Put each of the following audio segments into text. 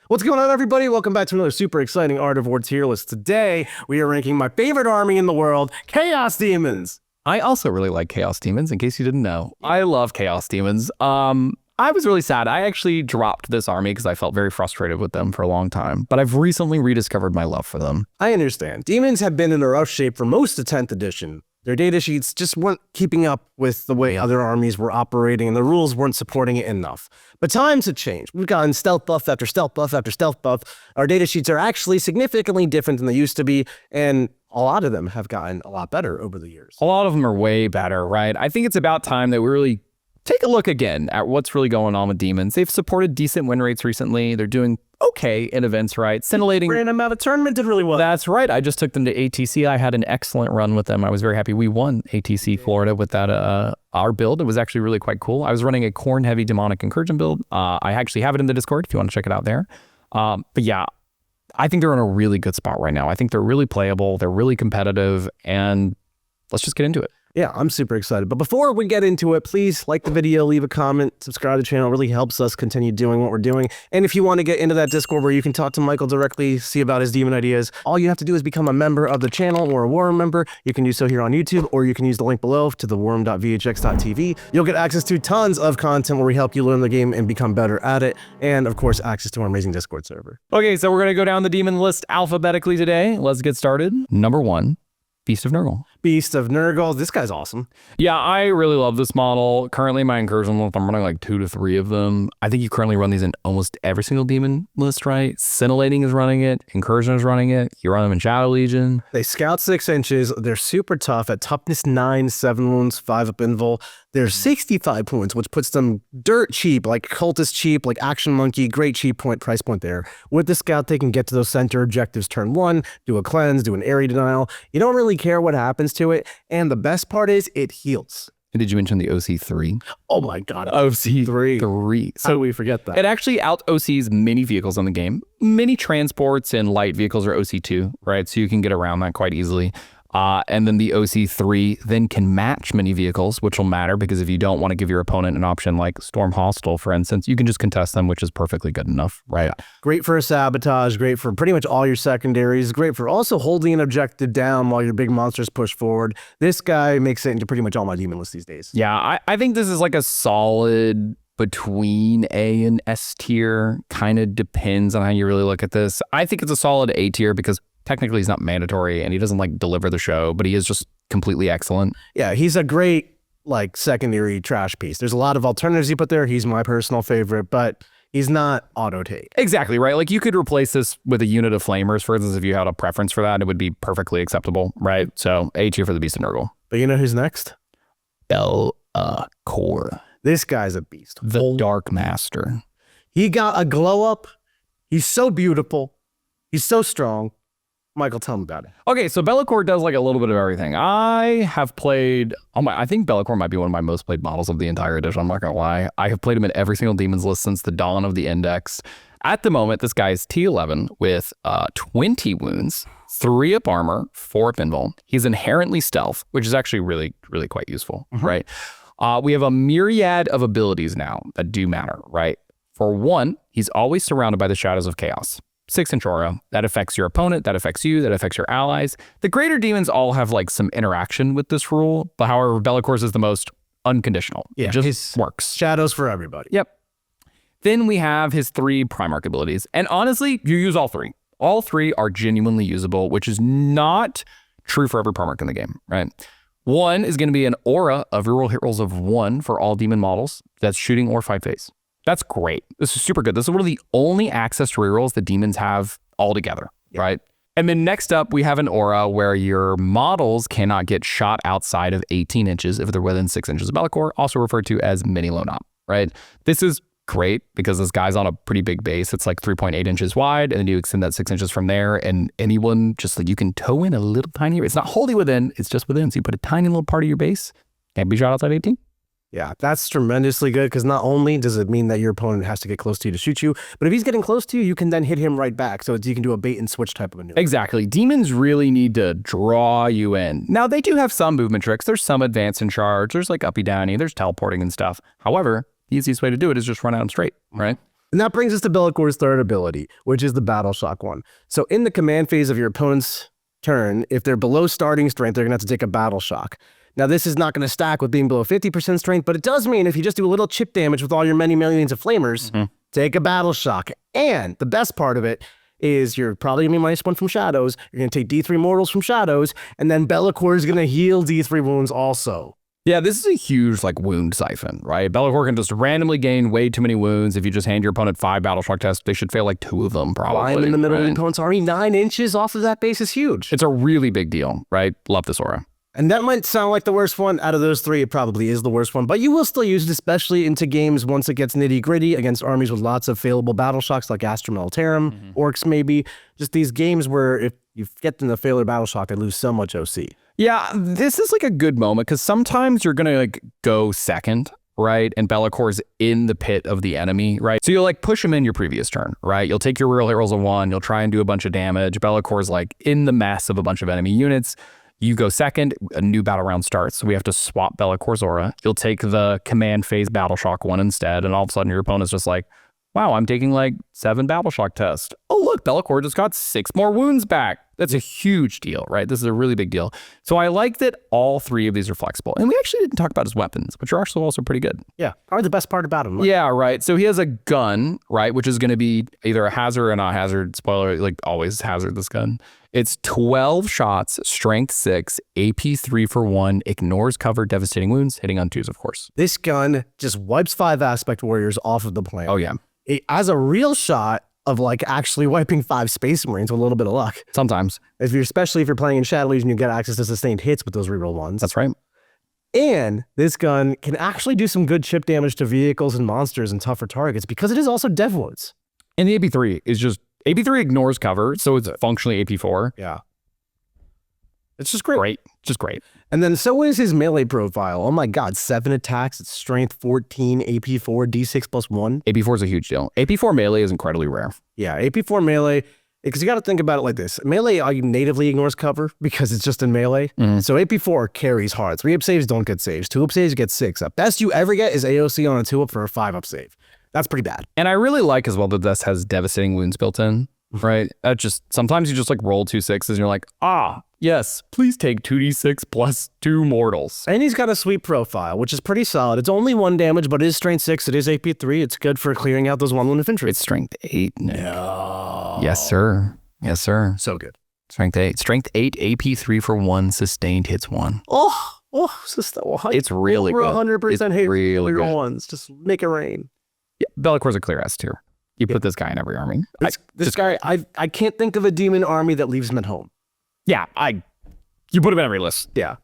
What's going on, everybody? Welcome back to another super exciting Art of War tier list. Today, we are ranking my favorite army in the world, Chaos Demons. I also really like Chaos Demons, in case you didn't know. I love Chaos Demons. I was really sad. I actually dropped this army because I felt very frustrated with them for a long time, but I've recently rediscovered my love for them. I understand. Demons have been in a rough shape for most of 10th edition. Their data sheets just weren't keeping up with the way other armies were operating, and the rules weren't supporting it enough. But times have changed. We've gotten stealth buff after stealth buff after stealth buff. Our data sheets are actually significantly different than they used to be, and a lot of them have gotten a lot better over the years. A lot of them are way better, right? I think it's about time that we really take a look again at what's really going on with demons. They've supported decent win rates recently. They're doing okay in events, right? Scintillating. Ran them out of tournament, did really well. That's right. I just took them to ATC. I had an excellent run with them. I was very happy. We won ATC Florida with that our build. It was actually really quite cool. I was running a Khorne heavy demonic incursion build. I actually have it in the Discord if you want to check it out there. But yeah, I think they're in a really good spot right now. I think they're really playable. They're really competitive, and let's just get into it. Yeah, I'm super excited. But before we get into it, please like the video, leave a comment, subscribe to the channel. It really helps us continue doing what we're doing. And if you want to get into that Discord where you can talk to Michael directly, see about his demon ideas, all you have to do is become a member of the channel or a Warhammer member. You can do so here on YouTube, or you can use the link below to the worm.vhx.tv. You'll get access to tons of content where we help you learn the game and become better at it. And of course, access to our amazing Discord server. Okay, so we're going to go down the demon list alphabetically today. Let's get started. Number 1, Beast of Nurgle. Beast of Nurgle. This guy's awesome. Yeah, I really love this model. Currently, my incursion list, I'm running like 2 to 3 of them. I think you currently run these in almost every single demon list, right? Scintillating is running it. Incursion is running it. You run them in Shadow Legion. They scout 6 inches. They're super tough at toughness 9, 7 wounds, 5 up invul. They're 65 points, which puts them dirt cheap, like cultist cheap, like Action Monkey. Great cheap price point there. With the scout, they can get to those center objectives turn 1, do a cleanse, do an area denial. You don't really care what happens to it. And the best part is it heals. Did you mention the OC3? Oh my God, OC3. How do we forget that? It actually out OCs many vehicles in the game. Many transports and light vehicles are OC2, right? So you can get around that quite easily. And then the OC3 then can match many vehicles, which will matter because if you don't want to give your opponent an option like Storm Hostile, for instance, you can just contest them, which is perfectly good enough, right? Great for a sabotage, great for pretty much all your secondaries, great for also holding an objective down while your big monsters push forward. This guy makes it into pretty much all my demon lists these days. Yeah, I think this is like a solid between A and S tier. Kind of depends on how you really look at this. I think it's a solid A tier because technically he's not mandatory and he doesn't like deliver the show, but he is just completely excellent. Yeah, he's a great like secondary trash piece. There's a lot of alternatives you put there. He's my personal favorite, but he's not auto take. Exactly, right? Like you could replace this with a unit of flamers, for instance, if you had a preference for that, it would be perfectly acceptable, right? So A tier for the Beast of Nurgle. But you know who's next? Belcore. This guy's a beast. The Dark Master. He got a glow up. He's so beautiful. He's so strong. Michael, tell me about it. Okay, so Belcore does like a little bit of everything. I have played, I think Belcore might be one of my most played models of the entire edition. I'm not gonna lie. I have played him in every single Demons list since the dawn of the Index. At the moment, this guy is T11 with 20 wounds, 3 up armor, 4 up invul. He's inherently stealth, which is actually really, really quite useful, right? We have a myriad of abilities now that do matter, right? For one, he's always surrounded by the shadows of chaos. 6-inch aura. That affects your opponent, that affects you, that affects your allies. The greater demons all have like some interaction with this rule, but however, Belcore's is the most unconditional. Yeah, it just works. Shadows for everybody. Yep. Then we have his 3 Primarch abilities. And honestly, you use all 3. All 3 are genuinely usable, which is not true for every Primarch in the game, right? 1 is going to be an aura of reroll hit rolls of 1 for all demon models. That's shooting or fight phase. That's great. This is super good. This is one of the only access to rerolls that demons have altogether, right? And then next up, we have an aura where your models cannot get shot outside of 18 inches if they're within 6 inches of Belcore, also referred to as mini low knob, right? This is great because this guy's on a pretty big base. It's like 3.8 inches wide, and then you extend that 6 inches from there, and anyone just like you can toe in a little tiny, it's not wholly within, it's just within. So you put a tiny little part of your base, can't be shot outside 18. Yeah, that's tremendously good because not only does it mean that your opponent has to get close to you to shoot you, but if he's getting close to you, you can then hit him right back. So you can do a bait and switch type of maneuver. Exactly. Demons really need to draw you in. Now, they do have some movement tricks. There's some advance and charge. There's like uppy downy. There's teleporting and stuff. However, the easiest way to do it is just run out and straight, right? And that brings us to Be'lakor's third ability, which is the Battle Shock one. So in the command phase of your opponent's turn, if they're below starting strength, they're going to have to take a Battle Shock. Now, this is not going to stack with being below 50% strength, but it does mean if you just do a little chip damage with all your many millions of flamers, take a Battle Shock. And the best part of it is you're probably going to be -1 from Shadows, you're going to take D3 Mortals from Shadows, and then Be'lakor is going to heal D3 wounds also. Yeah, this is a huge like wound siphon, right? Be'lakor can just randomly gain way too many wounds. If you just hand your opponent 5 Battle Shock tests, they should fail like 2 of them probably. Line in the middle of right? the opponent's army, 9 inches off of that base is huge. It's a really big deal, right? Love this aura. And that might sound like the worst one. Out of those 3, it probably is the worst one. But you will still use it, especially into games once it gets nitty-gritty against armies with lots of failable Battle Shocks like Astra Militarum, Orcs maybe. Just these games where if you get them to fail their Battle Shock, they lose so much OC. Yeah, this is like a good moment because sometimes you're going to like go second, right? And Be'lakor's in the pit of the enemy, right? So you'll like push him in your previous turn, right? You'll take your real heroes of 1, you'll try and do a bunch of damage. Be'lakor's like in the mess of a bunch of enemy units. You go second, a new battle round starts. So we have to swap Be'lakor's aura. You'll take the command phase Battle Shock one instead. And all of a sudden your opponent's just like, wow, I'm taking like 7 Battle Shock tests. Oh, look, Be'lakor just got 6 more wounds back. That's a huge deal, right? This is a really big deal. So I like that all 3 of these are flexible. And we actually didn't talk about his weapons, which are actually also pretty good. Yeah, probably the best part about him. Yeah, right. So he has a gun, right, which is going to be either a hazard or not hazard. Spoiler, like always hazard this gun. It's 12 shots, strength 6, AP 3 for 1, ignores cover, devastating wounds, hitting on 2s, of course. This gun just wipes 5 aspect warriors off of the plan. Oh, yeah. It has a real shot of like actually wiping 5 Space Marines with a little bit of luck. Sometimes. Especially if you're playing in Shadow Legion, you get access to sustained hits with those reroll ones. That's right. And this gun can actually do some good chip damage to vehicles and monsters and tougher targets because it is also Dev Woods. And the AP3 is just, AP3 ignores cover, so it's functionally AP4. Yeah. It's just great. Great. Just great. And then so is his melee profile. Oh my god, 7 attacks, it's strength 14, AP4, D6 plus 1. AP4 is a huge deal. AP4 melee is incredibly rare. Yeah, AP4 melee, because you got to think about it like this. Melee natively ignores cover because it's just in melee. So AP4 carries hard. 3-up saves don't get saves. 2-up saves get 6-up. Best you ever get is AOC on a 2-up for a 5-up save. That's pretty bad. And I really like as well that this has devastating wounds built in, right? Sometimes you just like roll 2 6s and you're like, yes, please take 2d6 plus 2 mortals. And he's got a sweet profile, which is pretty solid. It's only 1 damage, but it is strength 6. It is AP3. It's good for clearing out those 1-1 infantry. It's strength 8. No. Yes, sir. Yes, sir. So good. Strength 8. Strength 8, AP3 for 1, sustained hits 1. It's really good. 100% It's hate really reroll good. ones. Just make it rain. Yeah, Be'lakor's a clear S tier. You put this guy in every army. This guy, I can't think of a demon army that leaves him at home. Yeah, you put him in every list. Yeah.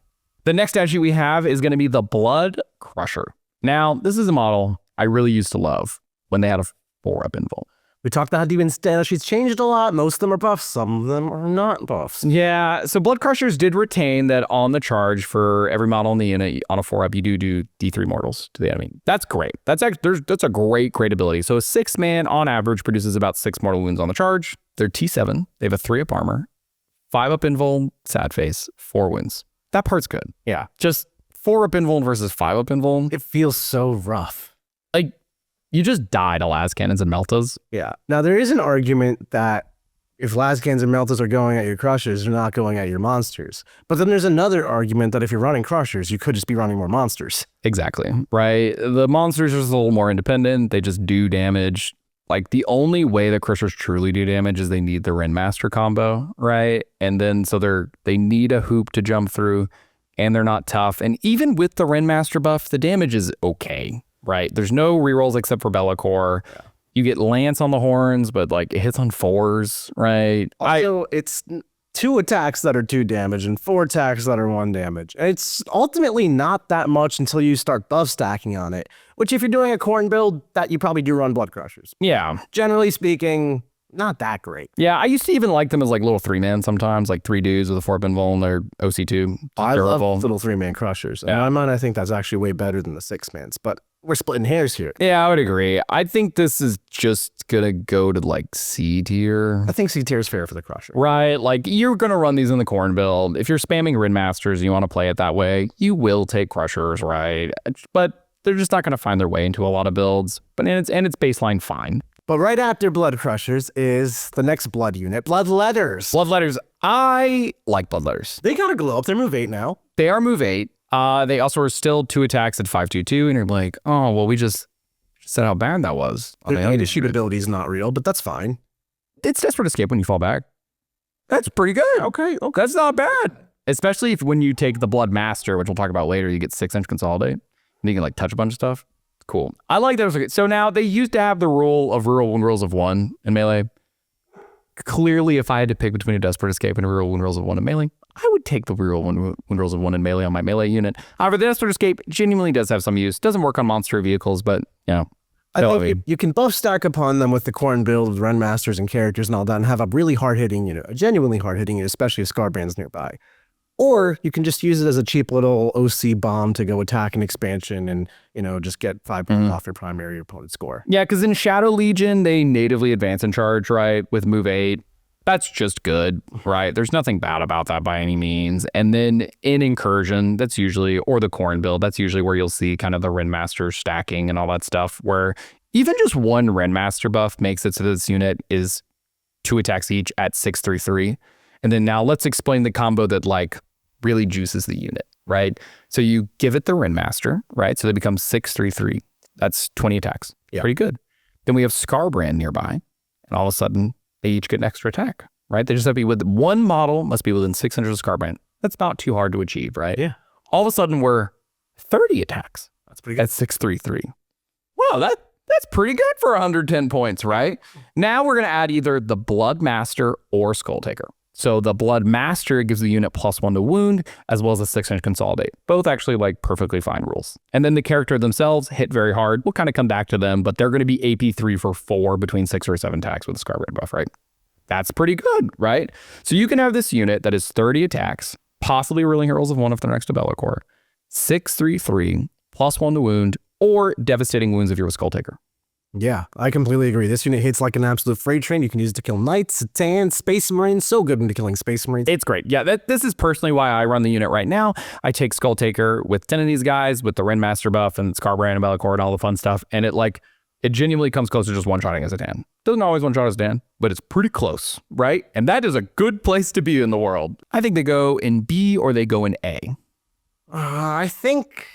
The next statue we have is going to be the Bloodcrusher. Now, this is a model I really used to love when they had a 4-up invul. We talked about how Daemons Datasheet's changed a lot. Most of them are buffs. Some of them are not buffs. Yeah, so Bloodcrushers did retain that on the charge for every model in the unit on a 4-up, you do D3 mortals to the enemy. That's great. That's a great ability. So a 6-man on average produces about 6 mortal wounds on the charge. They're T7. They have a 3-up armor, 5-up invul, sad face, 4 wounds. That part's good. Yeah. Just 4-up invul versus 5-up invul. It feels so rough. Like, you just die to las cannons and meltas. Yeah. Now, there is an argument that if las cannons and meltas are going at your crushers, they're not going at your monsters. But then there's another argument that if you're running crushers, you could just be running more monsters. Exactly. Right. The monsters are just a little more independent. They just do damage. Like, the only way the crushers truly do damage is they need the Renmaster combo, right? And then so they need a hoop to jump through, and they're not tough. And even with the Renmaster buff, the damage is okay, right? There's no rerolls except for Be'lakor. Yeah. You get Lance on the horns, but like it hits on 4s, right? Also, it's 2 attacks that are 2 damage and 4 attacks that are 1 damage. And it's ultimately not that much until you start buff stacking on it, which if you're doing a Khorne build, that you probably do run Bloodcrushers. Yeah. Generally speaking, not that great. Yeah, I used to even like them as like little 3-man sometimes, like 3 dudes with a 4-up invul and their OC2. I love little 3-man crushers. Yeah. In my mind, I think that's actually way better than the 6-mans, but we're splitting hairs here. Yeah, I would agree. I think this is just gonna go to like C tier. I think C tier is fair for the crusher. Right, like you're gonna run these in the Khorne build. If you're spamming Renmasters and you want to play it that way, you will take crushers, right? But they're just not gonna find their way into a lot of builds. But it's baseline fine. But right after Bloodcrushers is the next blood unit, Bloodletters. Bloodletters. I like Bloodletters. They kind of glow up. They're move 8 now. They are move 8. They also are still 2 attacks at 5/2/2, and you're like, oh, well, we just said how bad that was. Their shoot ability is not real, but that's fine. It's Desperate Escape when you fall back. That's pretty good. Okay. That's not bad. Especially if when you take the Bloodmaster, which we'll talk about later, you get 6-inch Consolidate, and you can like touch a bunch of stuff. Cool. I like that. So now they used to have the rule of reroll when rolls of 1 in melee. Clearly, if I had to pick between a Desperate Escape and a reroll when rolls of 1 in melee, I would take the reroll when rolls of 1 in melee on my melee unit. However, the Desperate Escape genuinely does have some use. Doesn't work on monster vehicles, but you know. I think you can both stack upon them with the Corn build, with Renmasters and characters and all that, and have a really hard-hitting unit, a genuinely hard-hitting unit, especially if Scarbrand's nearby. Or you can just use it as a cheap little OC bomb to go attack an expansion and, you know, just get 5 points off your primary opponent's score. Yeah, because in Shadow Legion, they natively advance in charge, right, with move 8. That's just good, right? There's nothing bad about that by any means. And then in Incursion, that's usually, or the Corn build, that's usually where you'll see kind of the Renmaster stacking and all that stuff, where even just one Renmaster buff makes it so this unit is 2 attacks each at 6/3/3. And then now let's explain the combo that like really juices the unit, right? So you give it the Renmaster, right? So they become 6/3/3. That's 20 attacks. Yeah. Pretty good. Then we have Scarbrand nearby, and all of a sudden they each get an extra attack, right? They just have to be with one model, must be within 600 of Scarbrand. That's not too hard to achieve, right? Yeah. All of a sudden we're 30 attacks. That's pretty good. At 6/3/3. Wow, that's pretty good for 110 points, right? Now we're going to add either the Bloodmaster or Skulltaker. So the Bloodmaster gives the unit +1 to wound, as well as a 6-inch Consolidate. Both actually like perfectly fine rules. And then the character themselves hit very hard. We'll kind of come back to them, but they're going to be AP 3 for 4 between 6 or 7 attacks with the Scarbrand buff, right? That's pretty good, right? So you can have this unit that is 30 attacks, possibly rolling rolls of 1 if they're next to Be'lakor, 6/3/3, +1 to wound, or devastating wounds if you're a Skulltaker. Yeah, I completely agree. This unit hits like an absolute freight train. You can use it to kill Knights, Satans, Space Marines. So good into killing Space Marines. It's great. Yeah, this is personally why I run the unit right now. I take Skulltaker with 10 of these guys, with the Renmaster buff and Scarbrand and Be'lakor and all the fun stuff. And it genuinely comes close to just one-shotting as a Satan. Doesn't always one-shot as Dan, but it's pretty close, right? And that is a good place to be in the world. I think they go in B or they go in A. I think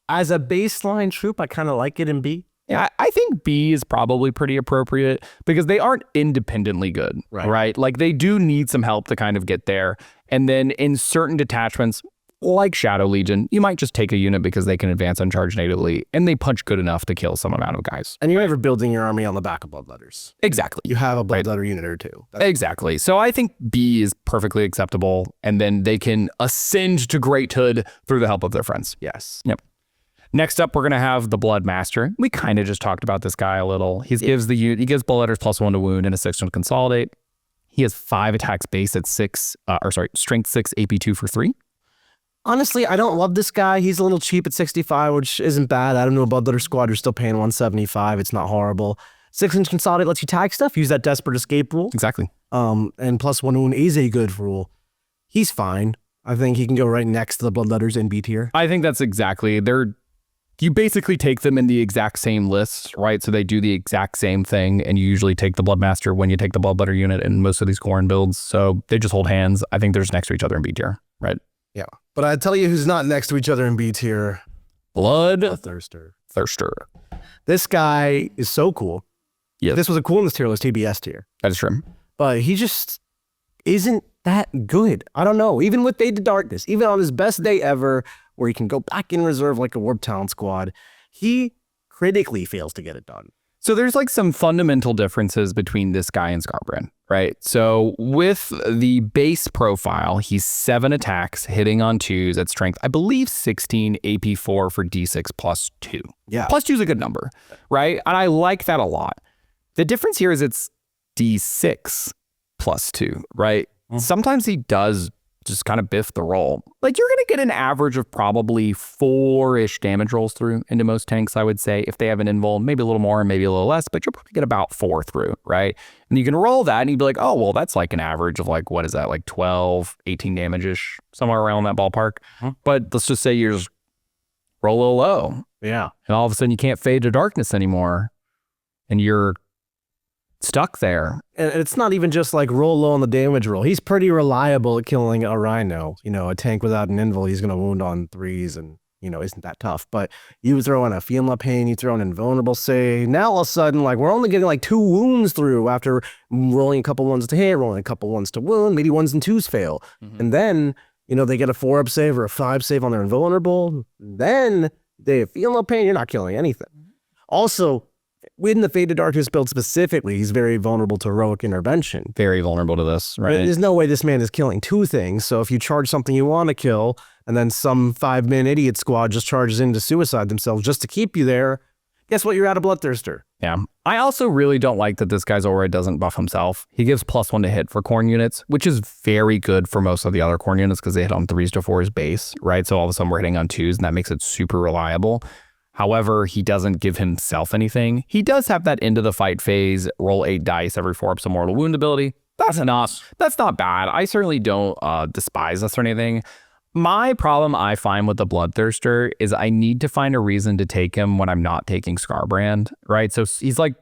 as a baseline troop, I kind of like it in B. Yeah, I think B is probably pretty appropriate because they aren't independently good, right? Like they do need some help to kind of get there. And then in certain detachments, like Shadow Legion, you might just take a unit because they can advance on charge natively and they punch good enough to kill some amount of guys. And you're never building your army on the back of Bloodletters. Exactly. You have a Bloodletter unit or two. Exactly. So I think B is perfectly acceptable. And then they can ascend to greathood through the help of their friends. Yes. Yep. Next up, we're going to have the Bloodmaster. We kind of just talked about this guy a little. He gives Bloodletters +1 to wound and a 6 to Consolidate. He has 5 attacks base at strength 6, AP 2 for 3. Honestly, I don't love this guy. He's a little cheap at 65, which isn't bad. I don't know, a Bloodletter squad, you're still paying 175. It's not horrible. 6-inch Consolidate lets you tag stuff. Use that Desperate Escape rule. Exactly. And +1 to wound is a good rule. He's fine. I think he can go right next to the Bloodletters in B tier. I think that's exactly. You basically take them in the exact same list, right? So they do the exact same thing, and you usually take the Bloodmaster when you take the Bloodletter unit in most of these Corn builds. So they just hold hands. I think they're just next to each other in B tier, right? Yeah. But I tell you who's not next to each other in B tier. Bloodthirster. This guy is so cool. Yeah. This was a cool in this tier list, TBS tier. That is true. But he just isn't that good. I don't know. Even with Fade to Darkness, even on his best day ever, where he can go back in reserve like a Warp Talent squad, he critically fails to get it done. So there's like some fundamental differences between this guy and Scarbrand, right? So with the base profile, he's 7 attacks, hitting on 2s at strength, I believe 16, AP 4 for D6 +2. Yeah. +2 is a good number, right? And I like that a lot. The difference here is it's D6 +2, right? Mm-hmm. Sometimes he does just kind of biff the roll. Like you're going to get an average of probably 4-ish damage rolls through into most tanks, I would say. If they have an invul, maybe a little more, maybe a little less, but you'll probably get about 4 through, right? And you can roll that and you'd be like, oh, well, that's like an average of like, what is that? Like 12, 18 damage-ish, somewhere around that ballpark. Mm-hmm. But let's just say you just roll a low. Yeah. And all of a sudden you can't Fade to Darkness anymore. And you're stuck there. And it's not even just like roll low on the damage roll. He's pretty reliable at killing a Rhino. You know, a tank without an invul, he's going to wound on 3s and, you know, isn't that tough. But you throw in a Feculent Pain, you throw in Invulnerable Save. Now all of a sudden, like, we're only getting like 2 wounds through after rolling a couple ones to hit, rolling a couple ones to wound, maybe 1s and 2s fail. And then, you know, they get a 4-up save or a 5 save on their Invulnerable. Then they have Feculent Pain, you're not killing anything. Also, within the Faded Darkness build specifically, he's very vulnerable to Heroic Intervention. Very vulnerable to this, right? There's no way this man is killing 2 things. So if you charge something you want to kill, and then some 5-man idiot squad just charges in to suicide themselves just to keep you there, guess what? You're out of Bloodthirster. Yeah. I also really don't like that this guy's aura doesn't buff himself. He gives +1 to hit for Khorne units, which is very good for most of the other Khorne units because they hit on 3s to 4s base, right? So all of a sudden we're hitting on 2s, and that makes it super reliable. However, he doesn't give himself anything. He does have that into the fight phase, roll 8 dice every 4 ups of mortal wound ability. That's enough. That's not bad. I certainly don't despise this or anything. My problem I find with the Bloodthirster is I need to find a reason to take him when I'm not taking Scarbrand, right? So he's like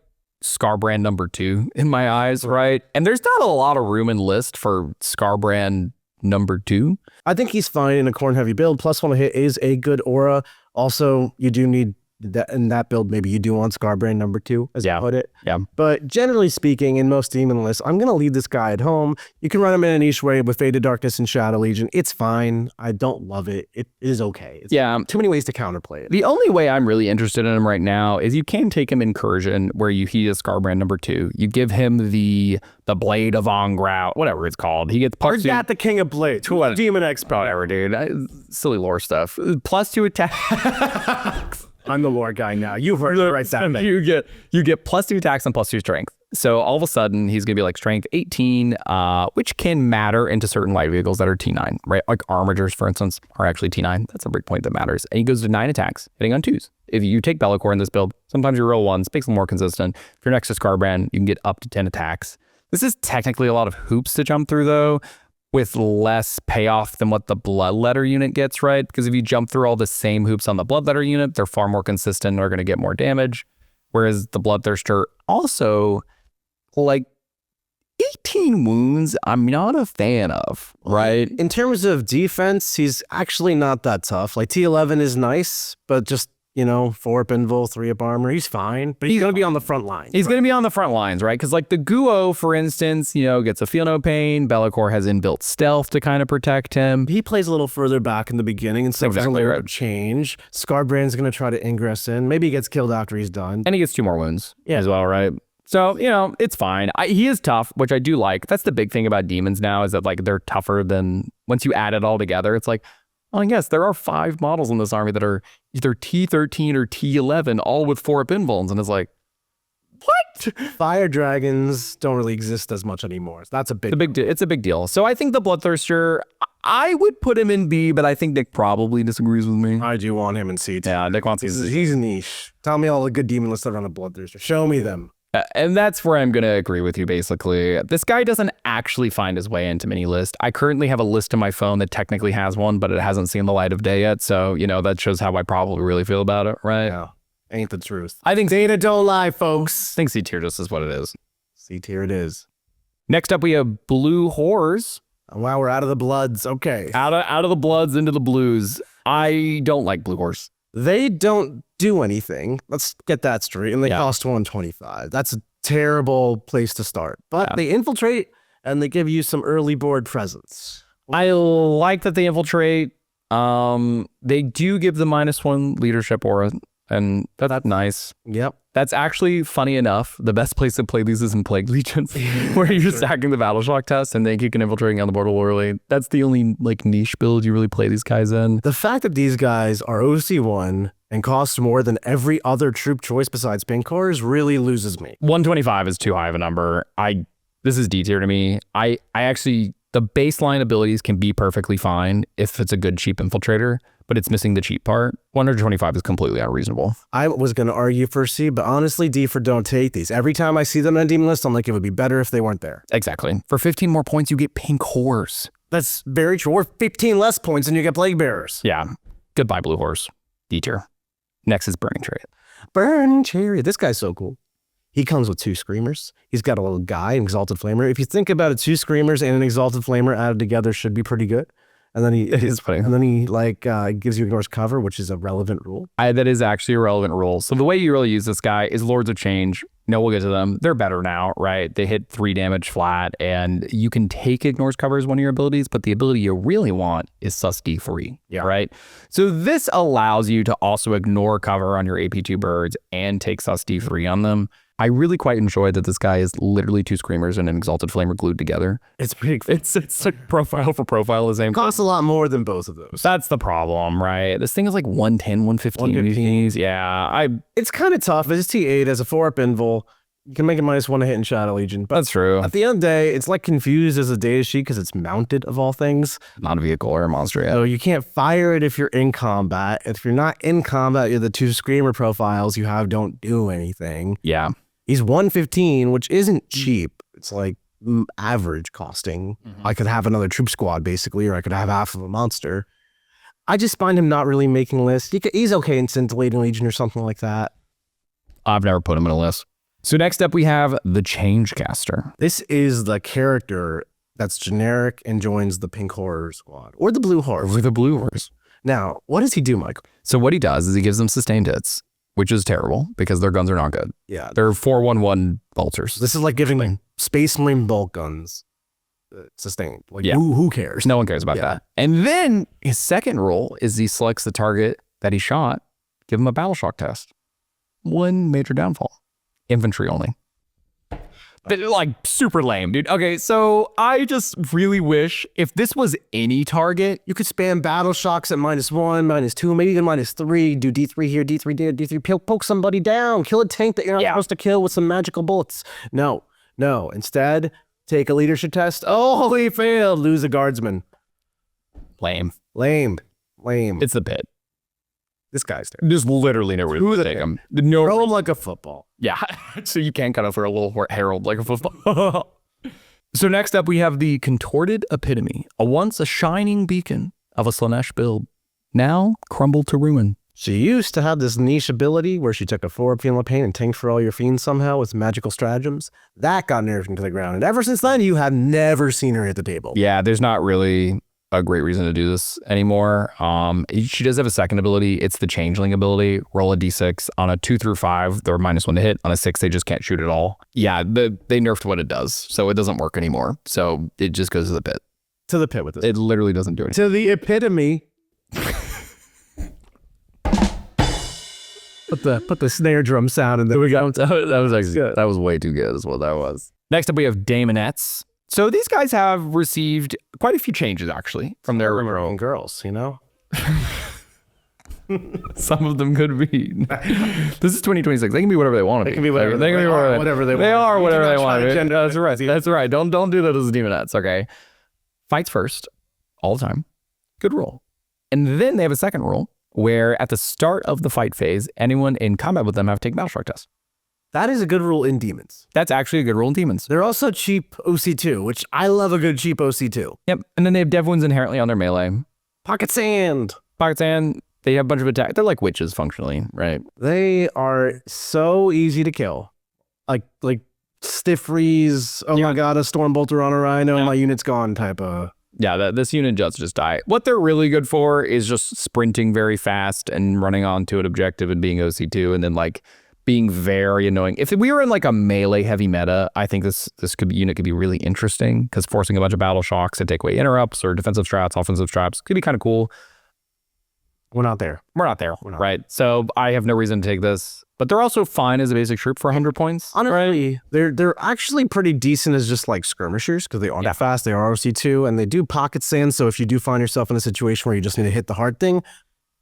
Scarbrand number 2 in my eyes, right? And there's not a lot of room in list for Scarbrand number 2. I think he's fine in a Khorne heavy build. +1 to hit is a good aura. Also, you do need that in that build. Maybe you do want Scarbrand number 2, as you put it. Yeah. But generally speaking, in most demon lists, I'm going to leave this guy at home. You can run him in a niche way with Faded Darkness and Shadow Legion. It's fine. I don't love it. It is okay. It's too many ways to counterplay it. The only way I'm really interested in him right now is you can take him Incursion, where he is Scarbrand number 2. You give him the Blade of Ongrout, whatever it's called. He gets Or that the King of Blades. Demon expert. Whatever, dude. Silly lore stuff. +2 attack. I'm the lore guy now. You've heard it right that. You get +2 attacks and +2 strength. So all of a sudden he's gonna be like strength 18, which can matter into certain light vehicles that are T9, right? Like Armigers, for instance, are actually T9. That's a breakpoint that matters. And he goes to 9 attacks, hitting on 2s. If you take Be'lakor in this build, sometimes you roll 1s, makes them more consistent. If you're next to Scarbrand, you can get up to 10 attacks. This is technically a lot of hoops to jump through though, with less payoff than what the Bloodletter unit gets, right? Because if you jump through all the same hoops on the Bloodletter unit, they're far more consistent and are going to get more damage. Whereas the Bloodthirster also, like, 18 wounds, I'm not a fan of, right? In terms of defense, he's actually not that tough. Like, T11 is nice, but just, you know, 4-up invul, 3-up armor, he's fine. But he's going to be on the front line. He's going to be on the front lines, right? Because like the Guo, for instance, you know, gets a Feel No Pain. Be'lakor has inbuilt stealth to kind of protect him. He plays a little further back in the beginning, and so there's a little change. Scarbrand's going to try to ingress in. Maybe he gets killed after he's done. And he gets 2 more wounds as well, right? So, you know, it's fine. He is tough, which I do like. That's the big thing about demons now, is that like they're tougher than, once you add it all together, it's like, oh, yes, there are 5 models in this army that are either T13 or T11, all with 4-up invuls. And it's like, what? Fire dragons don't really exist as much anymore. So that's a big It's a big deal. So I think the Bloodthirster, I would put him in B, but I think Nick probably disagrees with me. I do want him in C too. Yeah, Nick wants he's niche. Tell me all the good demon lists that are on the Bloodthirster. Show me them. And that's where I'm going to agree with you, basically. This guy doesn't actually find his way into many lists. I currently have a list on my phone that technically has one, but it hasn't seen the light of day yet. So, you know, that shows how I probably really feel about it, right? Yeah. Ain't the truth. I think data don't lie, folks. I think C tier just is what it is. C tier it is. Next up, we have Blue Horrors. Wow, we're out of the Bloods. Okay. Out of the Bloods into the Blues. I don't like Blue Horse. They don't do anything. Let's get that straight. And they cost 125. That's a terrible place to start. But they infiltrate and they give you some early board presence. I like that they infiltrate. They do give the -1 leadership aura, and that's nice. Yep. That's actually, funny enough, the best place to play these is in Plague Legions, where you're stacking the Battle Shock test and then you can infiltrating on the board early. That's the only like niche build you really play these guys in. The fact that these guys are OC1 and cost more than every other troop choice besides Pinkors really loses me. 125 is too high of a number. This is D tier to me. I actually, the baseline abilities can be perfectly fine if it's a good cheap infiltrator, but it's missing the cheap part. 125 is completely unreasonable. I was going to argue for C, but honestly, D for don't take these. Every time I see them on a demon list, I'm like, it would be better if they weren't there. Exactly. For 15 more points, you get Pink Horse. That's very true. Or 15 less points and you get Plaguebearers. Yeah. Goodbye, Blue Horse. D tier. Next is Burning Chariot. Burning Chariot. This guy's so cool. He comes with 2 Screamers. He's got a little guy, an Exalted Flamer. If you think about it, 2 Screamers and an Exalted Flamer added together should be pretty good. And then he gives you ignores cover, which is a relevant rule. That is actually a relevant rule. So the way you really use this guy is Lords of Change. No, we'll get to them. They're better now, right? They hit 3 damage flat, and you can take ignores cover as one of your abilities, but the ability you really want is sus D3, right? So this allows you to also ignore cover on your AP2 birds and take sus D3 on them. I really quite enjoy that this guy is literally 2 Screamers and an Exalted Flamer glued together. It's pretty. It's like profile for profile the same. Costs a lot more than both of those. That's the problem, right? This thing is like 110, 115. Yeah, it's kind of tough. It's T8 as a 4-up invul. You can make it -1 to hit in Shadow Legion. But that's true. At the end of the day, it's like confused as a data sheet because it's mounted of all things. Not a vehicle or a monster yet. So you can't fire it if you're in combat. If you're not in combat, the 2 Screamer profiles you have don't do anything. Yeah. He's 115, which isn't cheap. It's like average costing. I could have another troop squad, basically, or I could have half of a monster. I just find him not really making lists. He's okay in Scintillating Legion or something like that. I've never put him in a list. So next up, we have the Changecaster. This is the character that's generic and joins the Pink Horror Squad, or the Blue Horror. Or the Blue Horrors. Now, what does he do, Michael? So what he does is he gives them sustained hits, which is terrible because their guns are not good. Yeah. They're 4/1/1 bolters. This is like giving Space Marine bolt guns sustained. Like, who cares? No one cares about that. And then his second rule is he selects the target that he shot, give him a battle shock test. 1 major downfall. Infantry only. Like super lame, dude. Okay, so I just really wish if this was any target, you could spam battle shocks at -1, -2, maybe even -3, do D3 here, D3 there, D3, poke somebody down, kill a tank that you're not supposed to kill with some magical bullets. No. Instead, take a leadership test. Oh, he failed. Lose a guardsman. Lame. It's the pit. This guy's there. There's literally no reason to take him. Throw him like a football. Yeah, so you can kind of for a little herald like a football. So next up, we have the Contorted Epitome, once a shining beacon of a Slaanesh build, now crumbled to ruin. She used to have this niche ability where she took a 4-up Feculent Pain and tanked for all your fiends somehow with magical stratagems. That got nerfed into the ground. And ever since then, you have never seen her at the table. Yeah, there's not really a great reason to do this anymore. She does have a second ability. It's the Changeling ability. Roll a d6. On a 2 through 5, they're -1 to hit. On a 6, they just can't shoot at all. Yeah, they nerfed what it does, so it doesn't work anymore. So it just goes to the pit. To the pit with this. It literally doesn't do anything. To the epitome. Put the snare drum sound in there. We got that was actually good. That was way too good is what that was. Next up, we have Daemonettes. So these guys have received quite a few changes, actually, from their own girls, you know? Some of them could be. This is 2026. They can be whatever they want to be. They can be whatever they want. They are whatever they want to be. That's right. That's right. Don't do that as Daemonettes, okay? Fights first, all the time. Good rule. And then they have a second rule where at the start of the fight phase, anyone in combat with them have to take battle shock tests. That is a good rule in Demons. That's actually a good rule in Demons. They're also cheap OC2, which I love a good cheap OC2. Yep. And then they have dev wounds inherently on their melee. Pocket Sand. They have a bunch of attack. They're like witches functionally, right? They are so easy to kill. Like stiff freeze. Oh my god, a Stormbolter on a Rhino, my unit's gone type of. Yeah, this unit just die. What they're really good for is just sprinting very fast and running onto an objective and being OC2 and then like being very annoying. If we were in like a melee heavy meta, I think this unit could be really interesting because forcing a bunch of battle shocks to take away interrupts or defensive strats, offensive strats could be kind of cool. We're not there. Right? So I have no reason to take this. But they're also fine as a basic troop for 100 points. Honestly, they're actually pretty decent as just like skirmishers because they aren't that fast. They are OC2 and they do pocket sand. So if you do find yourself in a situation where you just need to hit the hard thing,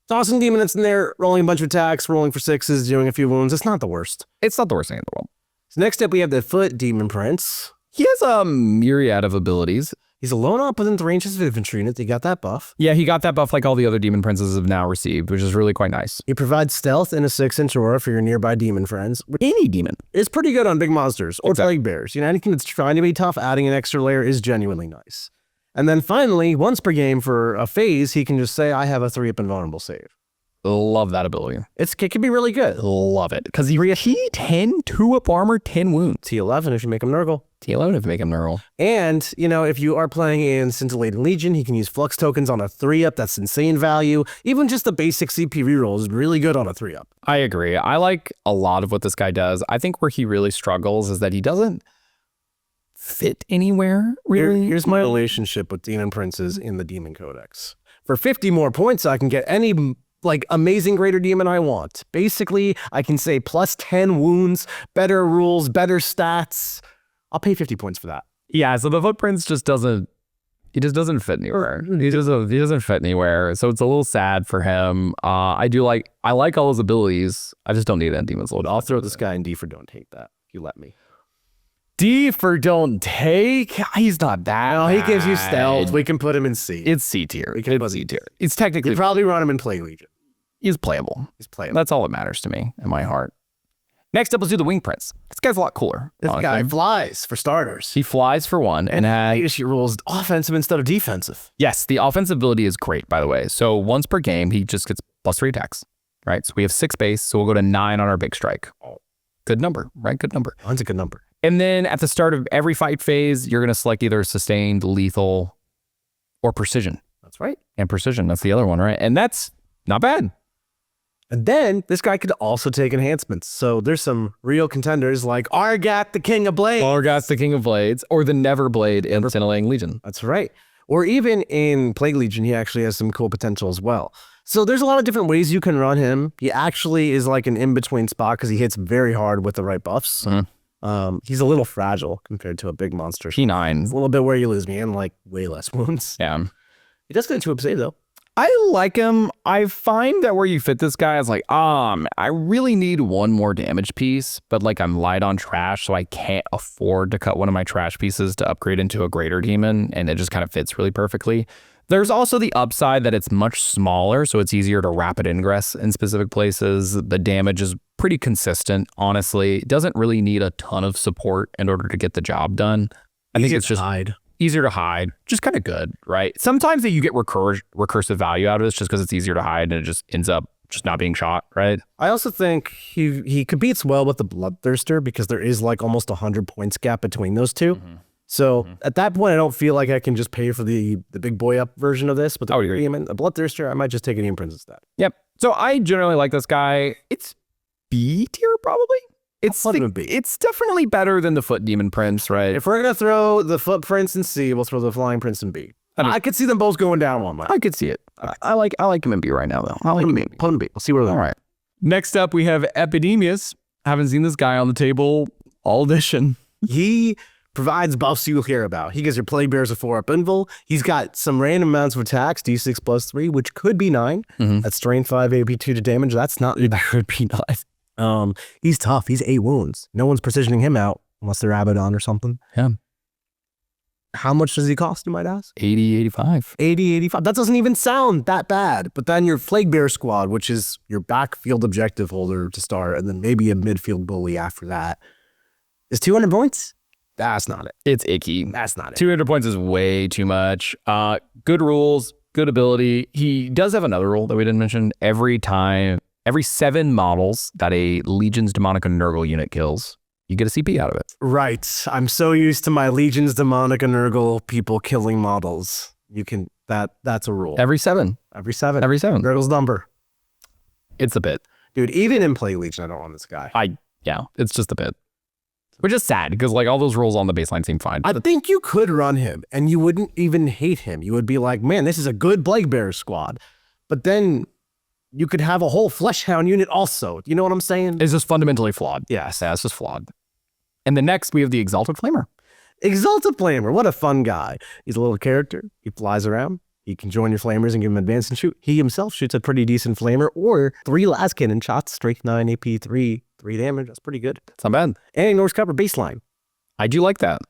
tossing Daemonettes in there, rolling a bunch of attacks, rolling for 6s, doing a few wounds. It's not the worst. It's not the worst thing in the world. So next up, we have the Foot Daemon Prince. He has a myriad of abilities. He's a lone op within the ranges of infantry units. He got that buff. Yeah, he got that buff like all the other Demon Princes have now received, which is really quite nice. He provides stealth and a 6-inch aura for your nearby demon friends. Any demon. It's pretty good on big monsters or Plaguebearers. You know, anything that's trying to be tough, adding an extra layer is genuinely nice. And then finally, once per game for a phase, he can just say, I have a 3-up invulnerable save. Love that ability. It can be really good. Love it. Because he 10, 2-up armor, 10 wounds. T11 if you make him Nurgle. T11 if you make him Nurgle. And, you know, if you are playing in Scintillating Legion, he can use Flux tokens on a 3-up. That's insane value. Even just the basic CP reroll is really good on a 3-up. I agree. I like a lot of what this guy does. I think where he really struggles is that he doesn't fit anywhere, really. Here's my relationship with Demon Princes in the Demon Codex. For 50 more points, I can get any like amazing greater demon I want. Basically, I can say plus 10 wounds, better rules, better stats. I'll pay 50 points for that. Yeah, so the Footprints just doesn't fit anywhere. He doesn't fit anywhere. So it's a little sad for him. I like all his abilities. I just don't need End Demon's Load. I'll throw this guy in D for don't take that. You let me. D for don't take. He's not that. No, he gives you bad. stealth. We can put him in C. It's C tier. It's C tier. It's You technically probably run him in Plague Legion. he's playable. He's playable. That's all that matters to me in my heart. Next up, let's do the Wing Prince. This guy's a lot cooler. This honestly. guy flies for starters. He flies for one and has leadership rules offensive instead of defensive. yes, the offensive ability is great, by the way. So once per game, he just gets +3 attacks. Right? So we have 6 base, so we'll go to 9 on our big strike. Oh, good number, right? Good number. That's a good number. And then at the start of every fight phase, you're going to select either sustained, lethal, or precision. That's right. And precision, that's the other one, right? And that's not bad. And then this guy could also take enhancements. So there's some real contenders like Argat, the King of Blades. Argat's the King of Blades, or the Neverblade in Scintillating Legion. That's right. Or even in Plague Legion, he actually has some cool potential as well. So there's a lot of different ways you can run him. He actually is like an in-between spot because he hits very hard with the right buffs. He's a little fragile compared to a big monster. P9. It's a little bit where you lose me and like way less wounds. Yeah. He does get into a save though. I like him. I find that where you fit this guy is like, I really need one more damage piece, but like I'm light on trash, so I can't afford to cut one of my trash pieces to upgrade into a greater demon, and it just kind of fits really perfectly. There's also the upside that it's much smaller, so it's easier to rapid ingress in specific places. The damage is pretty consistent, honestly. It doesn't really need a ton of support in order to get the job done. I think it's just easier to hide, just kind of good, right? Sometimes that you get recursive value out of this just because it's easier to hide and it just ends up just not being shot, right? I also think he competes well with the Bloodthirster because there is like almost 100 points gap between those two. So at that point, I don't feel like I can just pay for the big boy up version of this. But the Bloodthirster, I might just take an Demon Prince instead. Yep. So I generally like this guy. It's B tier probably. It's definitely better than the Foot Demon Prince, right? If we're gonna throw the Foot Prince in C, we'll throw the Flying Prince in B. I could see them both going down one line. I could see it. I like him in B right now though. I like him in B. Put him in B. We'll see where they're all right. Next up, we have Epidemius. Haven't seen this guy on the table all edition. He provides buffs you'll hear about. He gives your Plaguebearers a 4-up invul. He's got some random amounts of attacks, D6 plus 3, which could be 9. That's Strain 5, AP2 to damage. That could be 9. He's tough. He's 8 wounds. No one's precisioning him out unless they're Abaddon or something. Yeah. How much does he cost, you might ask? 80, 85. 80, 85. That doesn't even sound that bad. But then your Plaguebearer squad, which is your backfield objective holder to start, and then maybe a midfield bully after that, is 200 points? That's not it. It's icky. That's not it. 200 points is way too much. Good rules, good ability. He does have another rule that we didn't mention. Every 7 models that a Legion's Demonica Nurgle unit kills, you get a CP out of it. Right. I'm so used to my Legion's Demonica Nurgle people killing models. You can, that's a rule. Every 7. Every 7. Every 7. Nurgle's number. It's a bit. Dude, even in Plague Legion, I don't want this guy. Yeah, it's just a bit. Which is sad because like all those rules on the baseline seem fine. I think you could run him and you wouldn't even hate him. You would be like, man, this is a good Plaguebearer squad. But then you could have a whole Fleshhound unit also. You know what I'm saying? It's just fundamentally flawed. Yes. Yeah, it's just flawed. And then next we have the Exalted Flamer. Exalted Flamer, what a fun guy. He's a little character. He flies around. He can join your flamers and give him advance and shoot. He himself shoots a pretty decent flamer or 3 las cannon shots, strength 9, AP 3 damage. That's pretty good. It's not bad. And ignores cover baseline. I do like that.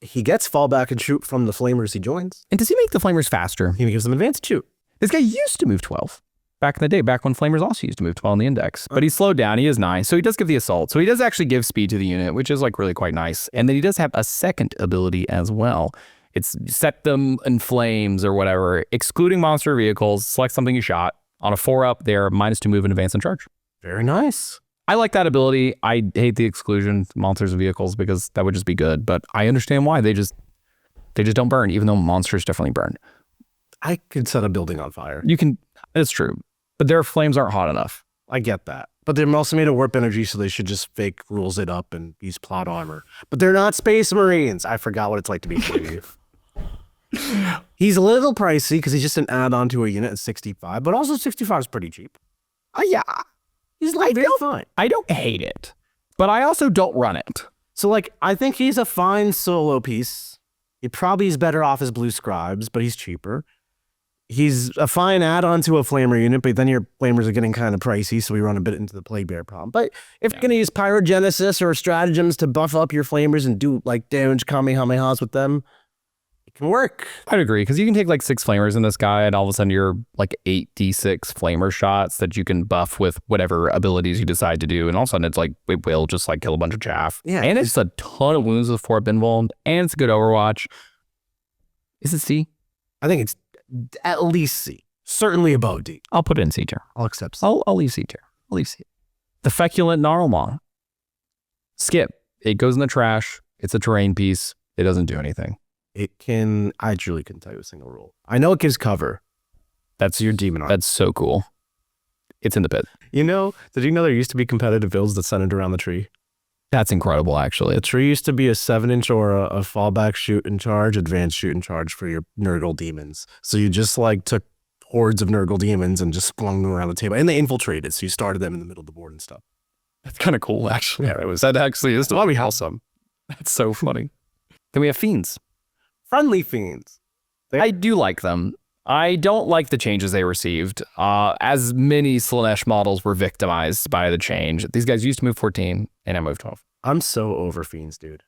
He gets fallback and shoot from the flamers he joins. And does he make the flamers faster? He gives them advance and shoot. This guy used to move 12 back in the day, back when flamers also used to move 12 on the index. But he slowed down. He is 9. So he does give the assault. So he does actually give speed to the unit, which is like really quite nice. And then he does have a second ability as well. It's set them in flames or whatever, excluding monster vehicles, select something you shot, On a 4-up, they're -2 move and advance and charge. Very nice. I like that ability. I hate the exclusion monsters and vehicles because that would just be good, but I understand why. They just don't burn, even though monsters definitely burn. I could set a building on fire. You can, it's true, but their flames aren't hot enough. I get that. But they're also made of warp energy, so they should just fake rules it up and use plot armor. But they're not Space Marines. I forgot what it's like to be free. He's a little pricey because he's just an add-on to a unit at 65, but also 65 is pretty cheap. Yeah. He's like very fine. I don't hate it, but I also don't run it. So like, I think he's a fine solo piece. He probably is better off as Blue Scribes, but he's cheaper. He's a fine add-on to a Flamer unit, but then your Flamers are getting kind of pricey, so we run a bit into the Plaguebearer problem. But if you're going to use Pyrogenesis or stratagems to buff up your Flamers and do like damage Kamehamehas with them, it can work. I'd agree, because you can take like 6 Flamers in this guy, and all of a sudden you're like 8d6 Flamer shots that you can buff with whatever abilities you decide to do, and all of a sudden it's like, it will just like kill a bunch of chaff. Yeah. And it's a ton of wounds with 4 Binvolved, and it's a good Overwatch. Is it C? I think it's at least C. Certainly above D. I'll put it in C tier. I'll accept C. I'll leave C tier. I'll leave C. The Feculent Gnarlmaw. Skip. It goes in the trash. It's a terrain piece. It doesn't do anything. It can, I truly couldn't tell you a single rule. I know it gives cover. That's your demon arm. That's so cool. It's in the pit. You know, did you know there used to be competitive builds that centered around the tree? That's incredible, actually. The tree used to be a 7-inch aura, a fallback shoot and charge, advanced shoot and charge for your Nurgle demons. So you just like took hordes of Nurgle demons and just flung them around the table. And they infiltrated, so you started them in the middle of the board and stuff. That's kind of cool, actually. Yeah, it was. That actually is Probably awesome. That's so funny. Then we have Fiends. Friendly Fiends. I do like them. I don't like the changes they received. As many Slaanesh models were victimized by the change. These guys used to move 14, and I moved 12. I'm so over Fiends, dude.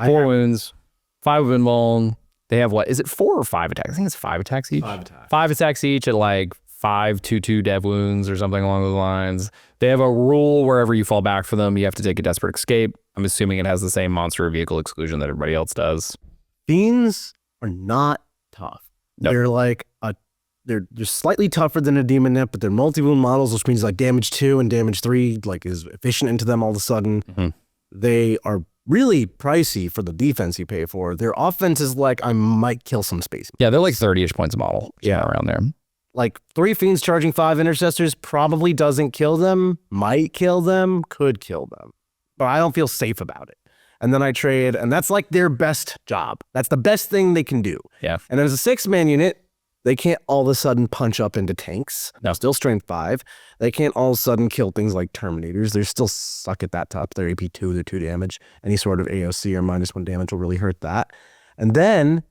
4 wounds, 5 Invuln. They have what? Is it 4 or 5 attacks? I think it's 5 attacks each. 5 attacks. 5 attacks each at like 5/2/2 dev wounds or something along those lines. They have a rule wherever you fall back for them, you have to take a desperate escape. I'm assuming it has the same monster or vehicle exclusion that everybody else does. Fiends are not tough. Nope. They're like they're slightly tougher than a Daemonette, but they're multi-wound models, which means like damage 2 and damage 3 like is efficient into them all of a sudden. Mm-hmm. They are really pricey for the defense you pay for. Their offense is like, I might kill some space. Yeah, they're like 30-ish points a model. Yeah. Around there. Like 3 Fiends charging 5 Intercessors probably doesn't kill them, might kill them, could kill them. But I don't feel safe about it. And then I trade, and that's like their best job. That's the best thing they can do. Yeah. And as a 6-man unit, they can't all of a sudden punch up into tanks. No. They're still strength 5. They can't all of a sudden kill things like Terminators. They're still stuck at that top. They're AP 2, they're 2 damage. Any sort of AOC or -1 damage will really hurt that. And then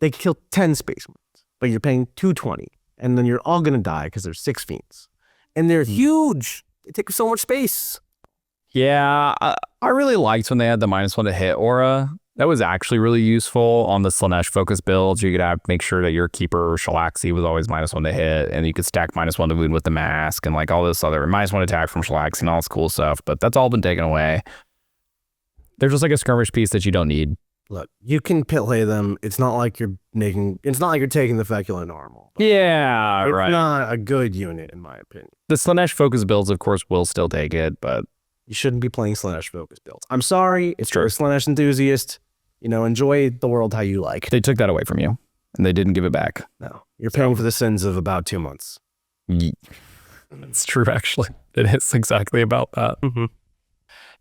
they kill 10 Space Marines, but you're paying 220. And then you're all going to die because there's 6 Fiends. And they're huge. They take so much space. Yeah, I really liked when they had the -1 to hit aura. That was actually really useful on the Slaanesh focus builds. You could make sure that your keeper Shalaxi was always -1 to hit, and you could stack -1 to wound with the mask and like all this other -1 attack from Shalaxi and all this cool stuff. But that's all been taken away. They're just like a skirmish piece that you don't need. Look, you can play them. It's not like you're taking the Feculent Gnarlmaw. Yeah, It's right. not a good unit, in my opinion. The Slaanesh focus builds, of course, will still take it, but You shouldn't be playing Slaanesh focus builds. I'm sorry. It's true. for a Slaanesh enthusiast. You know, enjoy the world how you like. they took that away from you, and they didn't give it back. No, you're paying for the sins of about 2 months. It's true, actually. It is exactly about that. Mm-hmm.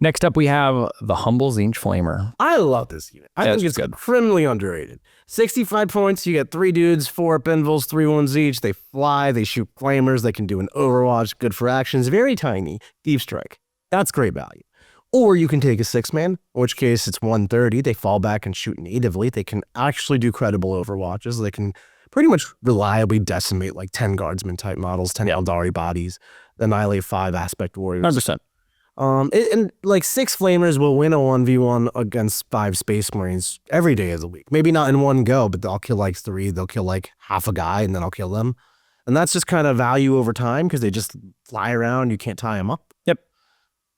Next up, we have the Humble Tzeentch Flamer. I love this unit. I Yeah, think it's it's good. criminally underrated. 65 points, you get 3 dudes, 4 Benvils, 3 wounds each. They fly, they shoot flamers, they can do an Overwatch, good for actions, very tiny, deep strike. That's great value. Or you can take a 6-man, in which case it's 130. They fall back and shoot natively. They can actually do credible Overwatches. They can pretty much reliably decimate like 10 Guardsman type models, 10 Eldari bodies, annihilate 5 Aspect Warriors. 100%. And like 6 Flamers will win a 1v1 against 5 Space Marines every day of the week. Maybe not in one go, but I'll kill like 3. They'll kill like half a guy and then I'll kill them. And that's just kind of value over time because they just fly around. You can't tie them up. Yep.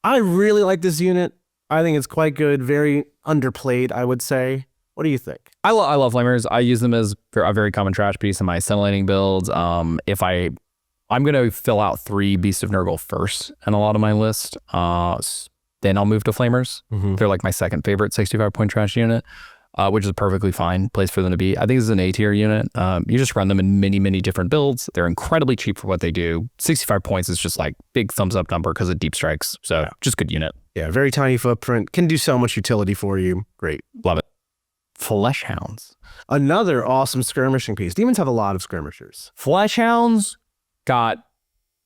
I really like this unit. I think it's quite good. Very underplayed, I would say. What do you think? I love Flamers. I use them as a very common trash piece in my scintillating builds. If I I'm going to fill out 3 Beasts of Nurgle first in a lot of my list. Then I'll move to Flamers. They're like my second favorite 65-point trash unit, which is a perfectly fine place for them to be. I think this is an A-tier unit. You just run them in many, many different builds. They're incredibly cheap for what they do. 65 points is just like big thumbs up number because of deep strikes. So just good unit. Yeah, very tiny footprint. Can do so much utility for you. Great. Love it. Flesh Hounds. Another awesome skirmishing piece. Demons have a lot of skirmishers. Flesh Hounds got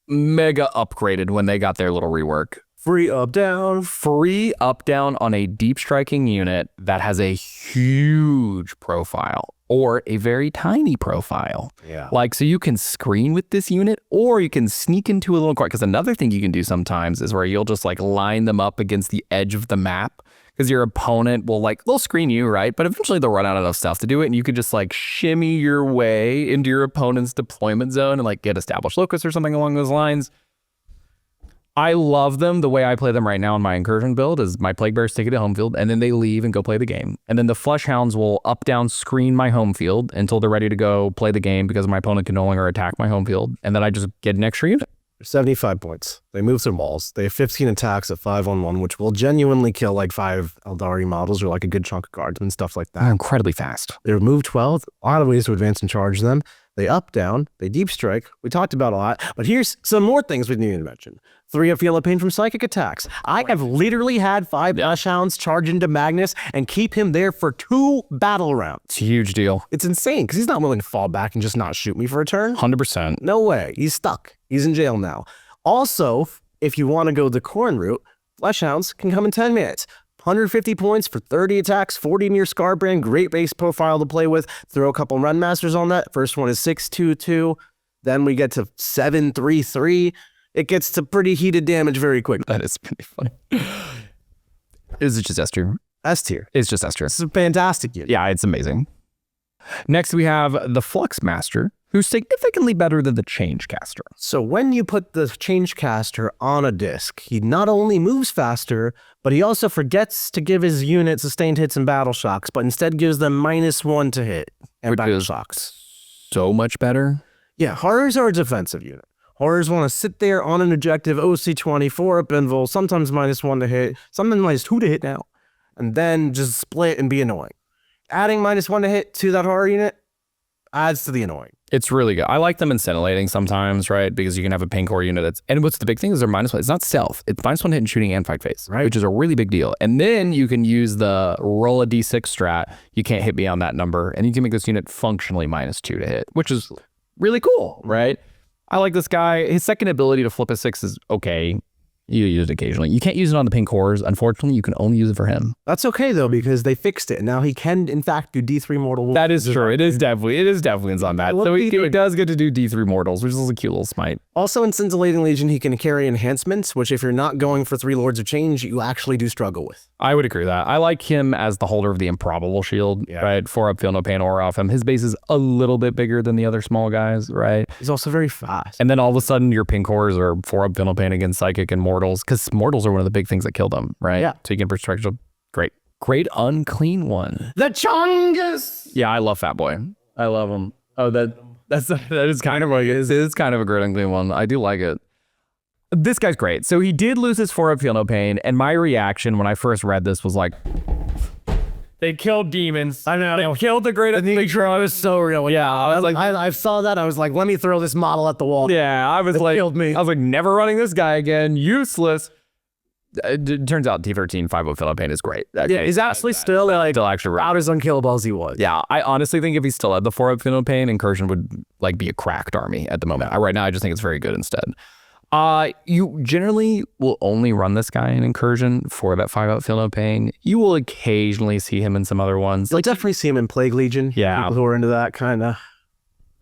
mega upgraded when they got their little rework. Free up down. Free up down on a deep striking unit that has a huge profile or a very tiny profile. Yeah. Like, so you can screen with this unit or you can sneak into a little corner. Because another thing you can do sometimes is where you'll just like line them up against the edge of the map. Because your opponent will like, they'll screen you, right? But eventually they'll run out of enough stuff to do it. And you could just like shimmy your way into your opponent's deployment zone and like get established locus or something along those lines. I love them. The way I play them right now in my incursion build is my Plaguebearers take it to home field and then they leave and go play the game. And then the Flesh Hounds will up down screen my home field until they're ready to go play the game because my opponent can no longer attack my home field. And then I just get an extra unit. 75 points. They move through walls. They have 15 attacks at 5-on-1, which will genuinely kill like 5 Eldari models or like a good chunk of guardsmen, stuff like that. They're incredibly fast. They're move 12. A lot of ways to advance and charge them. They up down. They deep strike. We talked about a lot, but here's some more things we need to mention. 3 of Feel Pain from psychic attacks. I have literally had 5 Flesh Hounds charge into Magnus and keep him there for 2 battle rounds. It's a huge deal. It's insane because he's not willing to fall back and just not shoot me for a turn. 100%. No way. He's stuck. He's in jail now. Also, if you want to go the corn route, Flesh Hounds can come in 10 minutes. 150 points for 30 attacks, 40 near Scarbrand, great base profile to play with. Throw a couple Runmasters on that. First one is 6-2-2. Then we get to 7-3-3. It gets to pretty heated damage very quick. That is pretty funny. Is it just S tier? S tier. It's just S tier. It's a fantastic unit. Yeah, it's amazing. Next, we have the Fluxmaster, who's significantly better than the Changecaster. So when you put the Changecaster on a disc, he not only moves faster, but he also forgets to give his unit sustained hits and battle shocks, but instead gives them -1 to hit and battle shocks. So much better. Yeah, Horrors are a defensive unit. Horrors want to sit there on an objective, OC24 up invul, sometimes -1 to hit, sometimes -2 to hit now, and then just split and be annoying. Adding -1 to hit to that horror unit adds to the annoying. It's really good. I like them in scintillating sometimes, right? Because you can have a pain core unit that's, and what's the big thing is they're -1. It's not stealth. It's -1 hit in shooting and fight phase, right? Which is a really big deal. And then you can use the roll a d6 strat. You can't hit beyond that number. And you can make this unit functionally -2 to hit, which is really cool, right? I like this guy. His second ability to flip a 6 is okay. You use it occasionally. You can't use it on the pink cores. Unfortunately, you can only use it for him. That's okay though, because they fixed it. Now he can, in fact, do D3 mortal. That is true. It is definitely on that. So he does get to do D3 mortals, which is a cute little smite. Also in Scintillating Legion, he can carry enhancements, which if you're not going for 3 Lords of Change, you actually do struggle with. I would agree with that. I like him as the holder of the Improbable Shield, right? 4 up, feel no pain, aura off him. His base is a little bit bigger than the other small guys, right? He's also very fast. And then all of a sudden, your pink cores are 4 up, feel no pain against Psychic and Mortals, because Mortals are one of the big things that kill them, right? Yeah. So you can perspective. Great Unclean One. The Chongus! Yeah, I love Fat Boy. I love him. Oh, that is kind of like it is kind of a great Unclean One. I do like it. This guy's great. So he did lose his 4 up, feel no pain, and my reaction when I first read this was like, they killed demons. I know. They killed the great picture. I was so real. Yeah. I was like, I saw that. I was like, let me throw this model at the wall. Yeah. I was like, killed me. I was like, never running this guy again. Useless. It turns out T13 5-0 Philippine is great. Yeah, he's actually still like actually out as unkillable as he was. Yeah, I honestly think if he still had the 4-up Philippine, Incursion would like be a cracked army at the moment. Right now, I just think it's very good instead. You generally will only run this guy in Incursion for that 5-up Philippine. You will occasionally see him in some other ones. You'll definitely see him in Plague Legion. Yeah, people who are into that kind of.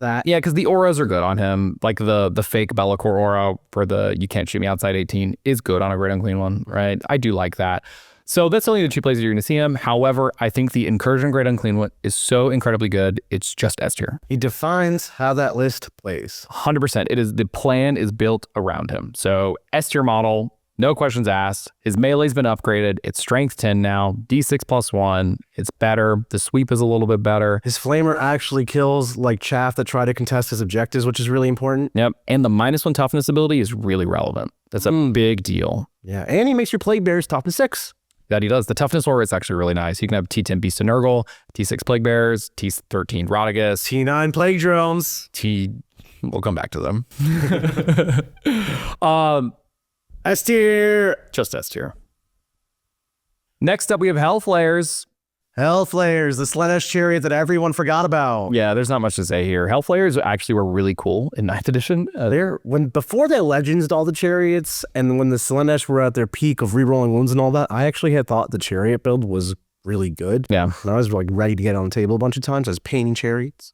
Yeah, because the auras are good on him. Like the fake Bellacore aura for the you can't shoot me outside 18 is good on a Great Unclean One, right? I do like that. So that's only the 2 places you're going to see him. However, I think the Incursion Great Unclean One is so incredibly good. It's just S tier. He defines how that list plays. 100%. It is the plan is built around him. So S tier model, No questions asked. His melee's been upgraded. It's strength 10 now, D6+1. It's better. The sweep is a little bit better. His Flamer actually kills like chaff that try to contest his objectives, which is really important. Yep. And the -1 toughness ability is really relevant. That's a big deal. Yeah, and he makes your Plaguebearers toughness 6. That he does. The toughness aura is actually really nice. You can have T10 Beast of Nurgle, T6 Plaguebearers, T13 Rotigus, T9 Plague Drones. We'll come back to them. S tier. Just S tier. Next up, we have Hellflayers. Hellflayers, the Syll'Esske Chariot that everyone forgot about. Yeah, there's not much to say here. Hellflayers actually were really cool in 9th edition. Before they legendsed all the chariots, and when the Syll'Esske were at their peak of rerolling wounds and all that, I actually had thought the chariot build was really good. Yeah. And I was like ready to get on the table a bunch of times. I was painting chariots,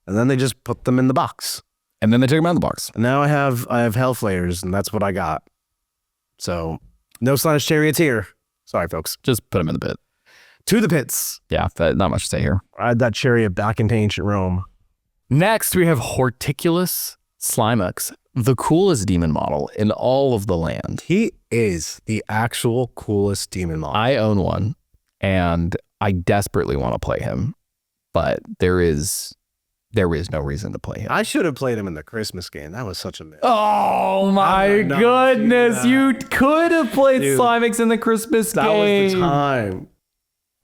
and then they just put them in the box. And then they took them out of the box. And now I have Hellflayers, and that's what I got. So no Syll'Esske Chariots here. Sorry, folks. Just put them in the pit. To the pits. Yeah, not much to say here. I had that chariot back into ancient Rome. Next, we have Horticulous Slimux, the coolest demon model in all of the land. He is the actual coolest demon model. I own one, and I desperately want to play him, but there is no reason to play him. I should have played him in the Christmas game. That was such a miss. Oh my goodness. You could have played Slimux in the Christmas game. That was the time.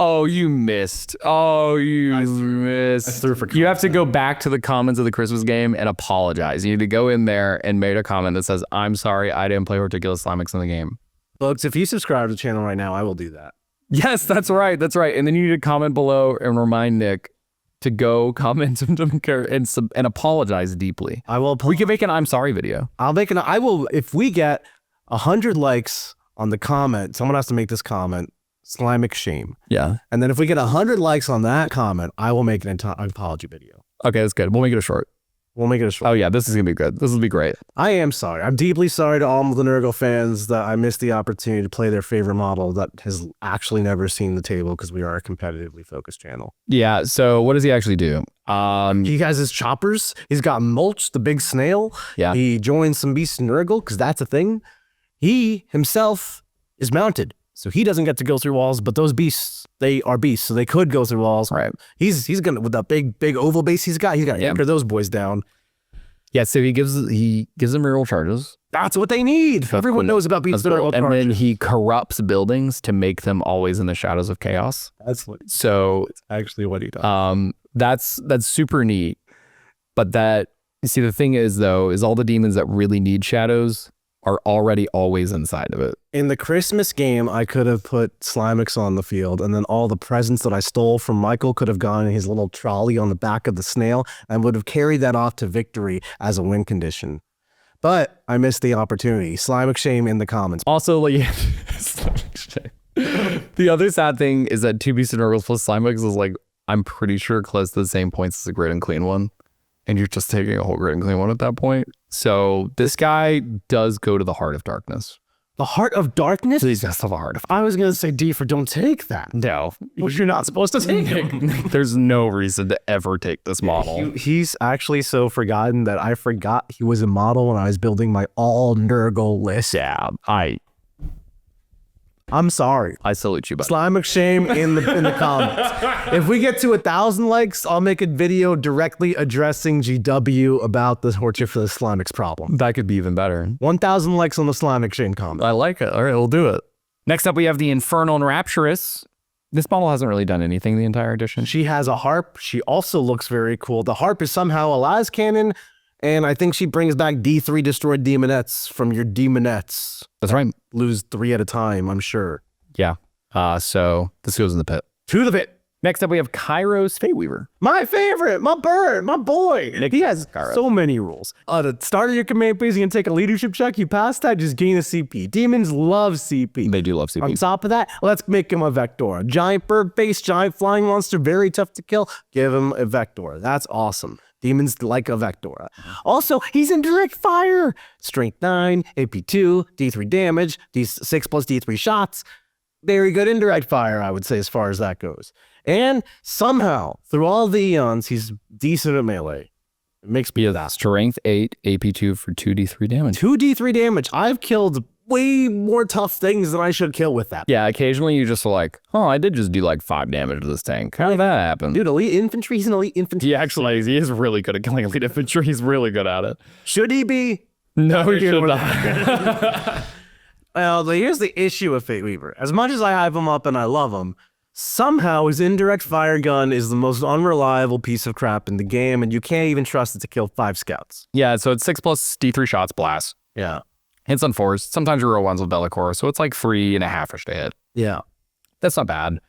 Oh, you missed. Oh, you missed. I threw for you have to go back to the comments of the Christmas game and apologize. You need to go in there and make a comment that says, I'm sorry, I didn't play Horticulous Slimux in the game. Folks, if you subscribe to the channel right now, I will do that. Yes, that's right. That's right. And then you need to comment below and remind Nick to go comment and apologize deeply. I will. We can make an I'm sorry video. I will. If we get 100 likes on the comment, someone has to make this comment. Slimux shame. Yeah. And then if we get 100 likes on that comment, I will make an apology video. Okay, that's good. We'll make it a short. Oh yeah, this is gonna be good. This will be great. I am sorry. I'm deeply sorry to all of the Nurgle fans that I missed the opportunity to play their favorite model that has actually never seen the table because we are a competitively focused channel. Yeah. So what does he actually do? He has his choppers. He's got Mulch, the big snail. Yeah. He joins some beasts in Nurgle because that's a thing. He himself is mounted. So he doesn't get to go through walls, but those beasts, they are beasts, so they could go through walls. Right. He's gonna, with that big oval base he's got to anchor those boys down. Yeah, so he gives them reroll charges. That's what they need. Everyone knows about beasts that are reroll charges. And then he corrupts buildings to make them always in the shadows of chaos. That's actually what he does. That's super neat. But you see, the thing is though, is all the demons that really need shadows are already always inside of it. In the Christmas game, I could have put Slimux on the field, and then all the presents that I stole from Michael could have gone in his little trolley on the back of the snail, and would have carried that off to victory as a win condition. But I missed the opportunity. Slimux shame in the comments. Also, Slimux shame. The other sad thing is that 2 Beasts of Nurgle plus Slimux is like, I'm pretty sure close to the same points as a Great Unclean One. And you're just taking a whole Great Unclean One at that point. So this guy does go to the Heart of Darkness. The Heart of Darkness? So he's got the Heart of I was going to say D for don't take that. No. Which you're not supposed to take it. There's no reason to ever take this model. He's actually so forgotten that I forgot he was a model when I was building my all Nurgle list. Yeah, I'm sorry. I salute you, buddy. Slimux shame in the comments. If we get to 1,000 likes, I'll make a video directly addressing GW about the Horticulous Slimux problem. That could be even better. 1,000 likes on the Slimux shame comment. I like it. All right, we'll do it. Next up, we have the Infernal Enrapturess. This model hasn't really done anything the entire edition. She has a harp. She also looks very cool. The harp is somehow a las cannon, and I think she brings back D3 destroyed Daemonettes from your Daemonettes. That's right. Lose 3 at a time, I'm sure. Yeah. So this goes in the pit. To the pit. Next up, we have Kairos Fateweaver. My favorite, my bird, my boy. He has so many rules. At the start of your command phase, you can take a leadership check. You pass that, just gain a CP. Demons love CP. They do love CP. On top of that, let's make him a Vector. Giant bird base, giant flying monster, very tough to kill. Give him a Vector. That's awesome. Demons like a Vector. Also, he's in direct fire. Strength 9, AP 2, D3 damage, D6 plus D3 shots. Very good indirect fire, I would say, as far as that goes. And somehow, through all the eons, he's decent at melee. It makes me that. Strength 8, AP 2 for 2d3 damage. 2d3 damage. I've killed way more tough things than I should kill with that. Yeah, occasionally you just are like, oh, I did just do like 5 damage to this tank. How did that happen? Dude, elite infantry, he's an elite infantry. He is really good at killing elite infantry. He's really good at it. Should he be? No, he should not. Well, here's the issue with Fateweaver. As much as I hype him up and I love him, somehow his indirect fire gun is the most unreliable piece of crap in the game, and you can't even trust it to kill 5 scouts. Yeah, so it's 6 plus D3 shots blast. Yeah. Hits on 4s. Sometimes you roll 1s with Bellicor, so it's like 3.5-ish to hit. Yeah. That's not bad.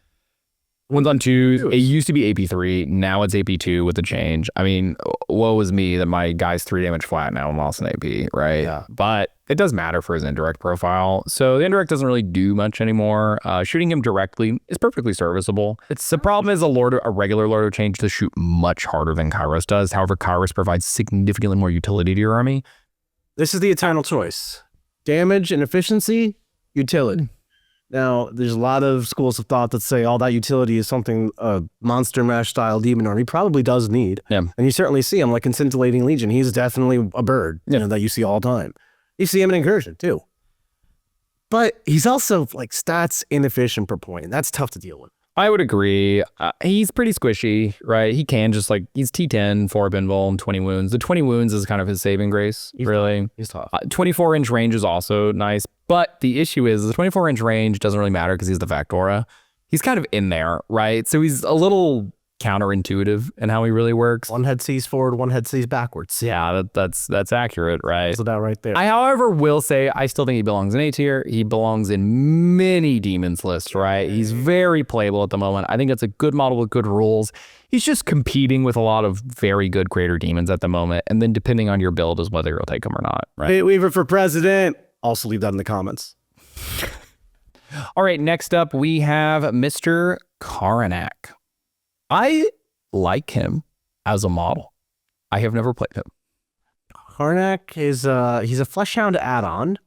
1s on 2s. It used to be AP3. Now it's AP2 with the change. I mean, woe is me that my guy's 3 damage flat now and lost an AP, right? Yeah. But it does matter for his indirect profile. So the indirect doesn't really do much anymore. Shooting him directly is perfectly serviceable. The problem is a regular Lord of Change to shoot much harder than Kairos does. However, Kairos provides significantly more utility to your army. This is the eternal choice. Damage and efficiency, utility. Now, there's a lot of schools of thought that say all that utility is something a monster mash style demon army probably does need. Yeah. And you certainly see him like in Scintillating Legion. He's definitely a bird that you see all the time. You see him in Incursion too. But he's also like stats inefficient per point, and that's tough to deal with. I would agree. He's pretty squishy, right? He can just like, he's T10, 4 Binvol, and 20 wounds. The 20 wounds is kind of his saving grace, really. He's tough. 24-inch range is also nice. But the issue is the 24-inch range doesn't really matter because he's the Factora. He's kind of in there, right? So he's a little counterintuitive in how he really works. One head sees forward, one head sees backwards. Yeah, that's accurate, right? So that right there. I, however, will say I still think he belongs in A tier. He belongs in many demons lists, right? He's very playable at the moment. I think that's a good model with good rules. He's just competing with a lot of very good creator demons at the moment. And then depending on your build is whether you'll take him or not, right? Fateweaver for president. Also leave that in the comments. All right, next up we have Mr. Karanak. I like him as a model. I have never played him. Karanak is he's a Fleshhound add-on.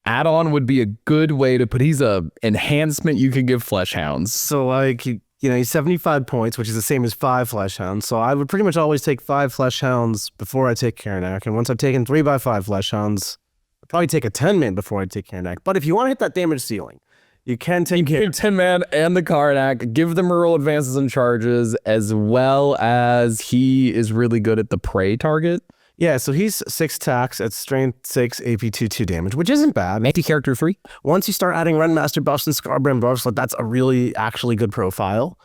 Add-on would be a good way to put. He's a enhancement you could give Fleshhounds. So like he's 75 points, which is the same as 5 Fleshhounds. So I would pretty much always take 5 Fleshhounds before I take Karanak, and once I've taken 3x5 Fleshhounds, I'd probably take a 10-man before I take Karanak. But if you want to hit that damage ceiling, you can take 10-man and the Karanak, give them roll advances and charges, as well as he is really good at the prey target. Yeah, so he's 6 attacks at strength 6, AP 2 damage, which isn't bad. Maybe character 3. Once you start adding Rendmaster buffs and Scarbrand buffs, like that's a really actually good profile.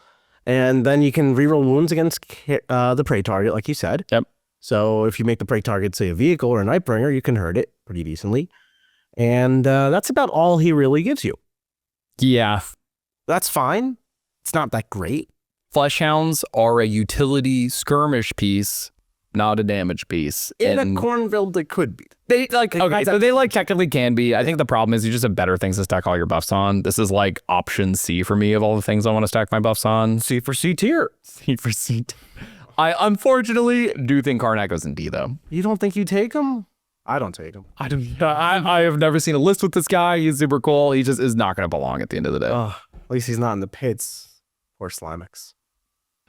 And then you can reroll wounds against the prey target, like you said. Yep. So if you make the prey target, say, a vehicle or a Nightbringer, you can hurt it pretty decently. And that's about all he really gives you. Yeah. That's fine. It's not that great. Fleshhounds are a utility skirmish piece, not a damage piece. In a Cornville, they could be. They technically can be. I think the problem is you just have better things to stack all your buffs on. This is like option C for me of all the things I want to stack my buffs on. C for C tier. C for C tier. I unfortunately do think Karanak goes in D though. You don't think you take him? I don't take him. I have never seen a list with this guy. He's super cool. He just is not going to belong at the end of the day. At least he's not in the pits. Poor Slimux.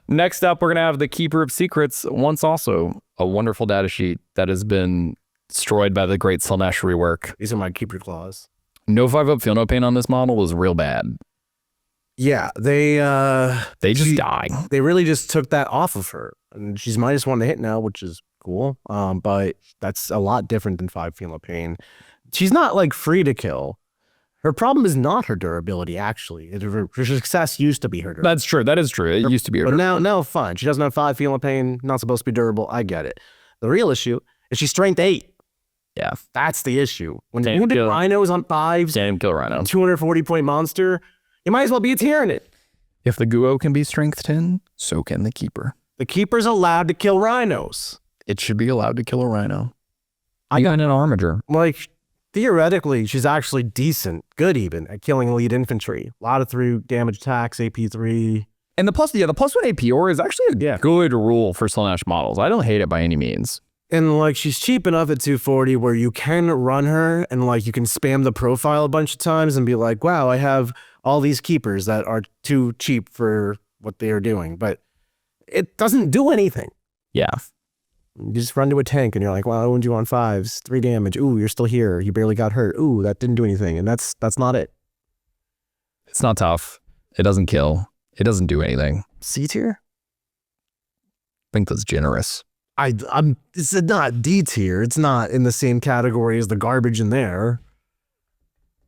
Next up, we're going to have the Keeper of Secrets, once also a wonderful data sheet that has been destroyed by the great Slaanesh rework. These are my Keeper claws. No 5-up, feel no pain on this model was real bad. Yeah, they just die. They really just took that off of her. And she's -1 to hit now, which is cool. But that's a lot different than 5 Feel No Pain. She's not like free to kill. Her problem is not her durability, actually. Her success used to be her durability. That's true. That is true. It used to be her durability. But now, fine. She doesn't have 5 Feel No Pain, not supposed to be durable. I get it. The real issue is she's strength 8. Yeah. That's the issue. When you wounded rhinos on 5s, can't kill rhino. 240-point monster, you might as well be a Tyrannid. If the Guo can be strength 10, so can the Keeper. The Keeper's allowed to kill rhinos. It should be allowed to kill a rhino. I got an Armiger. Like, theoretically, she's actually decent, good even, at killing elite infantry. A lot of 3 damage attacks, AP 3. And the +1 AP is actually a good rule for Slaanesh models. I don't hate it by any means. And like, she's cheap enough at 240 where you can run her and like you can spam the profile a bunch of times and be like, wow, I have all these keepers that are too cheap for what they are doing. But it doesn't do anything. Yeah. You just run to a tank and you're like, well, I wound you on 5s, 3 damage. Ooh, you're still here. You barely got hurt. Ooh, that didn't do anything. And that's not it. It's not tough. It doesn't kill. It doesn't do anything. C tier? I think that's generous. It's not D tier. It's not in the same category as the garbage in there.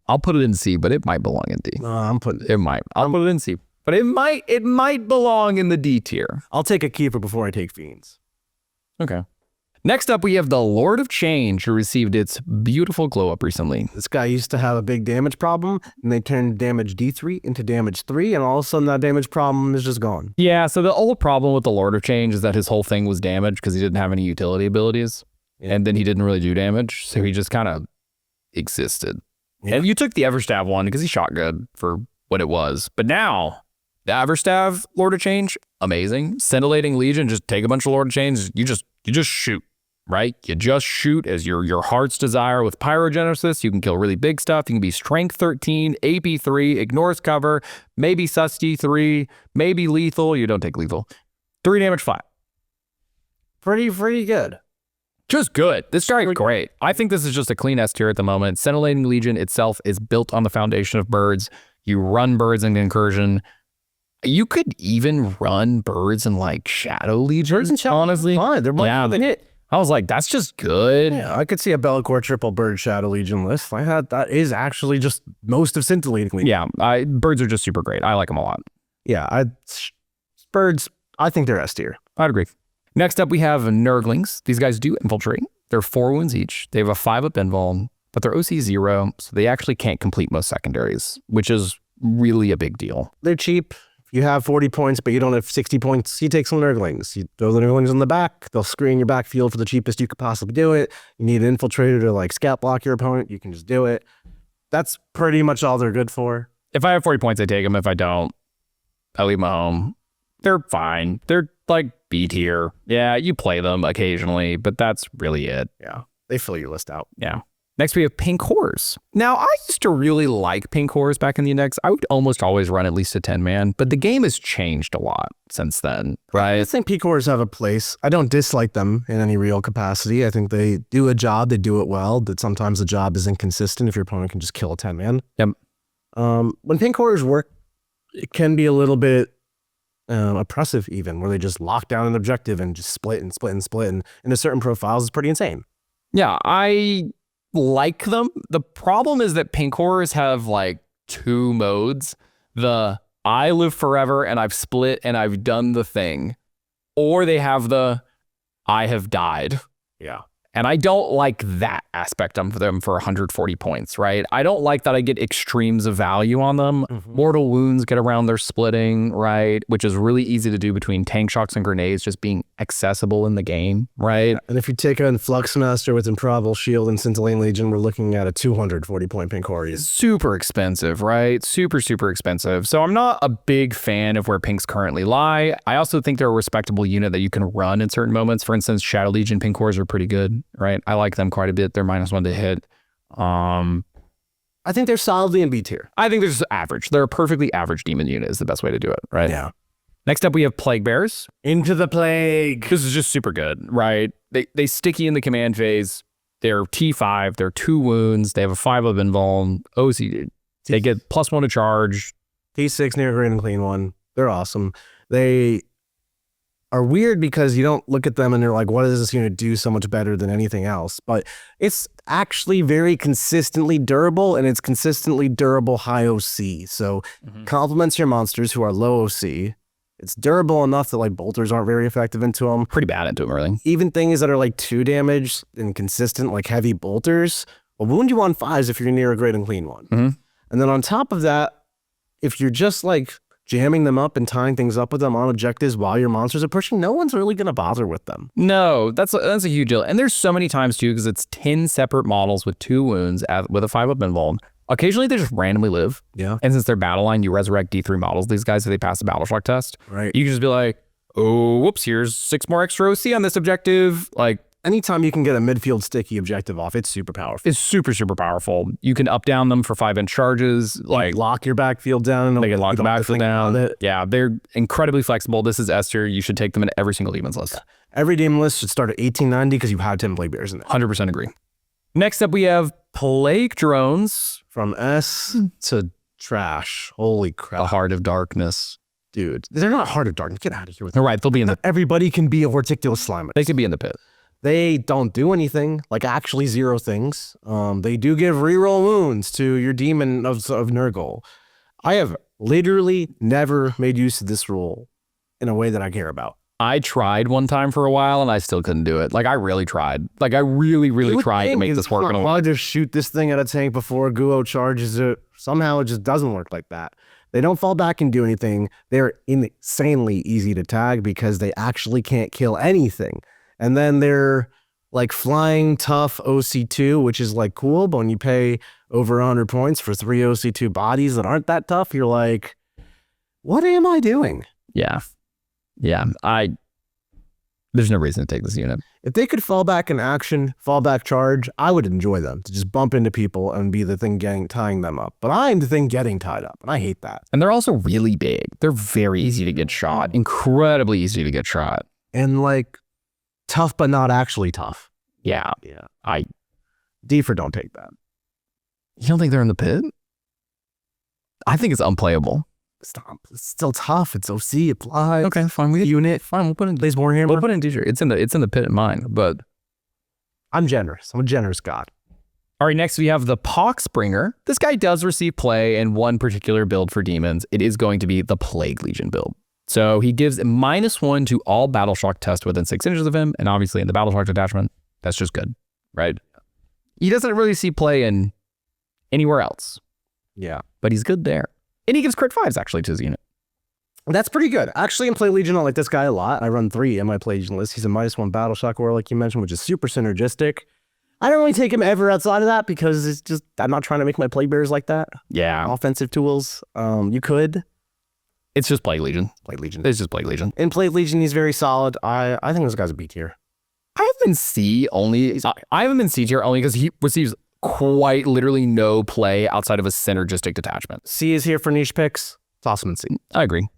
I'll put it in C, but it might belong in D. I'm putting It might. I'll put it in C, but it might belong in the D tier. I'll take a keeper before I take Fiends. Okay. Next up, we have the Lord of Change, who received its beautiful glow up recently. This guy used to have a big damage problem, and they turned damage D3 into damage 3, and all of a sudden that damage problem is just gone. Yeah, so the old problem with the Lord of Change is that his whole thing was damage because he didn't have any utility abilities, and then he didn't really do damage, so he just kind of existed. Yeah. And you took the Everstav one because he shot good for what it was, but now the Everstav Lord of Change, amazing. Scintillating Legion, just take a bunch of Lord of Change, you just shoot. Right? You just shoot as your heart's desire. With Pyrogenesis, you can kill really big stuff. You can be Strength 13, AP 3, ignores cover, maybe Susty 3, maybe lethal. You don't take lethal. 3 damage flat. Pretty good. Just good. This strike is great. I think this is just a clean S tier at the moment. Scintillating Legion itself is built on the foundation of birds. You run birds in Incursion. You could even run birds in like Shadow Legion. Birds and Shadow, honestly. Fine. They're more than it. I was like, that's just good. Yeah, I could see a Be'lakor triple bird Shadow Legion list. That is actually just most of Scintillating Legion. Yeah, birds are just super great. I like them a lot. Yeah, birds, I think they're S tier. I'd agree. Next up, we have Nurglings. These guys do infiltrate. They're 4 wounds each. They have a 5-up invuln, but they're OC 0, so they actually can't complete most secondaries, which is really a big deal. They're cheap. You have 40 points, but you don't have 60 points. You take some Nurglings. You throw the Nurglings on the back. They'll screen your backfield for the cheapest you could possibly do it. You need an infiltrator to like scout block your opponent. You can just do it. That's pretty much all they're good for. If I have 40 points, I take them. If I don't, I leave them at home. They're fine. They're like B tier. Yeah, you play them occasionally, but that's really it. Yeah, they fill your list out. Yeah. Next, we have Pink Horrors. Now, I used to really like Pink Horrors back in the index. I would almost always run at least a 10-man, but the game has changed a lot since then, right? I think Pink Horrors have a place. I don't dislike them in any real capacity. I think they do a job. They do it well. That sometimes the job is inconsistent if your opponent can just kill a 10-man. Yep. When Pink Horrors work, it can be a little bit oppressive even, where they just lock down an objective and just split and split and split. And into certain profiles, it's pretty insane. Yeah, I like them. The problem is that Pink Horrors have like 2 modes. The I live forever and I've split and I've done the thing. Or they have the I have died. Yeah. And I don't like that aspect of them for 140 points, right? I don't like that I get extremes of value on them. Mortal wounds get around their splitting, right? Which is really easy to do between tank shocks and grenades just being accessible in the game, right? And if you take on Fluxmaster with Improbable Shield and Scintillating Legion, we're looking at a 240 point Pink Horrors. Super expensive, right? Super, super expensive. So I'm not a big fan of where pinks currently lie. I also think they're a respectable unit that you can run in certain moments. For instance, Shadow Legion Pink Horrors are pretty good. Right, I like them quite a bit. They're -1 to hit. I think they're solidly in B tier. I think they're just average. They're a perfectly average demon unit is the best way to do it, right? Yeah. Next up, we have Plaguebearers. Into the Plague. This is just super good, right? They sticky in the command phase. They're T5. They're 2 wounds. They have a 5-up invuln. OC. They get +1 to charge. T6 near Great Unclean One. They're awesome. They are weird because you don't look at them and they're like, what does this unit do so much better than anything else? But it's actually very consistently durable, and it's consistently durable high OC. So complements your monsters who are low OC. It's durable enough that like bolters aren't very effective into them. Pretty bad into them, really. Even things that are like 2 damage and consistent, like heavy bolters, will wound you on 5s if you're near a Great Unclean One. And then on top of that, if you're just like jamming them up and tying things up with them on objectives while your monsters are pushing, no one's really going to bother with them. No, that's a huge deal. And there's so many times too, because it's 10 separate models with 2 wounds with a 5-up invuln. Occasionally they just randomly live. Yeah. And since they're battle line, you resurrect D3 models. These guys, if they pass the battle shock test, right? You can just be like, oh, whoops, here's 6 more extra OC on this objective. Like, anytime you can get a midfield sticky objective off, it's super powerful. It's super, super powerful. You can up down them for 5-inch charges. Like Lock your backfield down. they can lock the You don't have to backfield think about down. it. Yeah, they're incredibly flexible. This is S tier. You should take them in every single demons list. Every demon list should start at 1890 because you have 10 Plaguebearers in it. 100% agree. Next up, we have Plague Drones. From S to trash. Holy crap. The Heart of Darkness. Dude, they're not Heart of Darkness. Get out of here with All right, they'll be in the. Everybody can be a Horticulous Slimux. They could be in the pit. They don't do anything, like actually zero things. They do give reroll wounds to your demon of Nurgle. I have literally never made use of this rule in a way that I care about. I tried one time for a while and I still couldn't do it. Like I really tried. Like I really tried to make this work. I'll just shoot this thing at a tank before Guo charges it. Somehow it just doesn't work like that. They don't fall back and do anything. They're insanely easy to tag because they actually can't kill anything. And then they're like flying tough OC2, which is like cool, but when you pay over 100 points for 3 OC2 bodies that aren't that tough, you're like, what am I doing? Yeah. Yeah. There's no reason to take this unit. If they could fall back in action, fall back charge, I would enjoy them to just bump into people and be the thing tying them up. But I'm the thing getting tied up, and I hate that. And they're also really big. They're very easy to get shot. Incredibly easy to get shot. And like tough, but not actually tough. Yeah. Yeah. D for don't take that. You don't think they're in the pit? I think it's unplayable. Stop. It's still tough. It's OC. Applied. Okay, fine. Unit. Fine. We'll put in. Plays Warhammer. We'll put in D-shirt. It's in the pit in mine. But I'm generous. I'm a generous god. all right. Next we have the Poxbringer. This guy does receive play in one particular build for demons. It is going to be the Plague Legion build. So he gives -1 to all battle shock tests within 6 inches of him, and obviously in the battle shock detachment, that's just good, right? He doesn't really see play in anywhere else. Yeah. But he's good there. And he gives crit 5s actually to his unit. That's pretty good. Actually, in Plague Legion, I like this guy a lot. I run 3 in my Plague Legion list. He's a -1 battle shock warrior, like you mentioned, which is super synergistic. I don't really take him ever outside of that because it's just, I'm not trying to make my Plaguebearers like that. Yeah. Offensive tools. You could. It's just Plague Legion. Plague Legion. It's just Plague Legion. In Plague Legion, he's very solid. I think this guy's a B tier. I have him in C only. I have him in C tier only because he receives quite literally no play outside of a synergistic detachment. C is here for niche picks. It's awesome in C. I agree.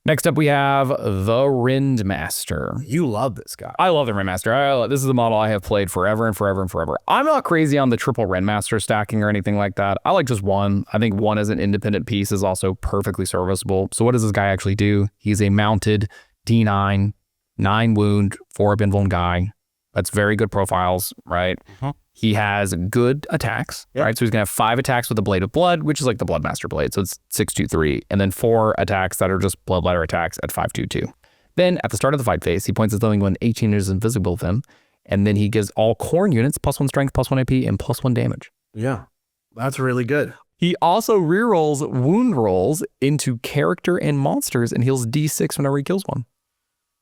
Next up, we have the Rindmaster. You love this guy. I love the Rindmaster. This is a model I have played forever and forever and forever. I'm not crazy on the triple Rindmaster stacking or anything like that. I like just one. I think one as an independent piece is also perfectly serviceable. So what does this guy actually do? He's a mounted D9, 9 wound, 4 invuln guy. That's very good profiles, right? He has good attacks, right? So he's going to have 5 attacks with the Blade of Blood, which is like the Bloodmaster blade. So it's 623. And then 4 attacks that are just Bloodletter attacks at 522. Then at the start of the fight phase, he points at something when 18 is invisible with him. And then he gives all Khorne units +1 strength, +1 AP, and +1 damage. Yeah, that's really good. He also rerolls wound rolls into character and monsters and heals D6 whenever he kills one.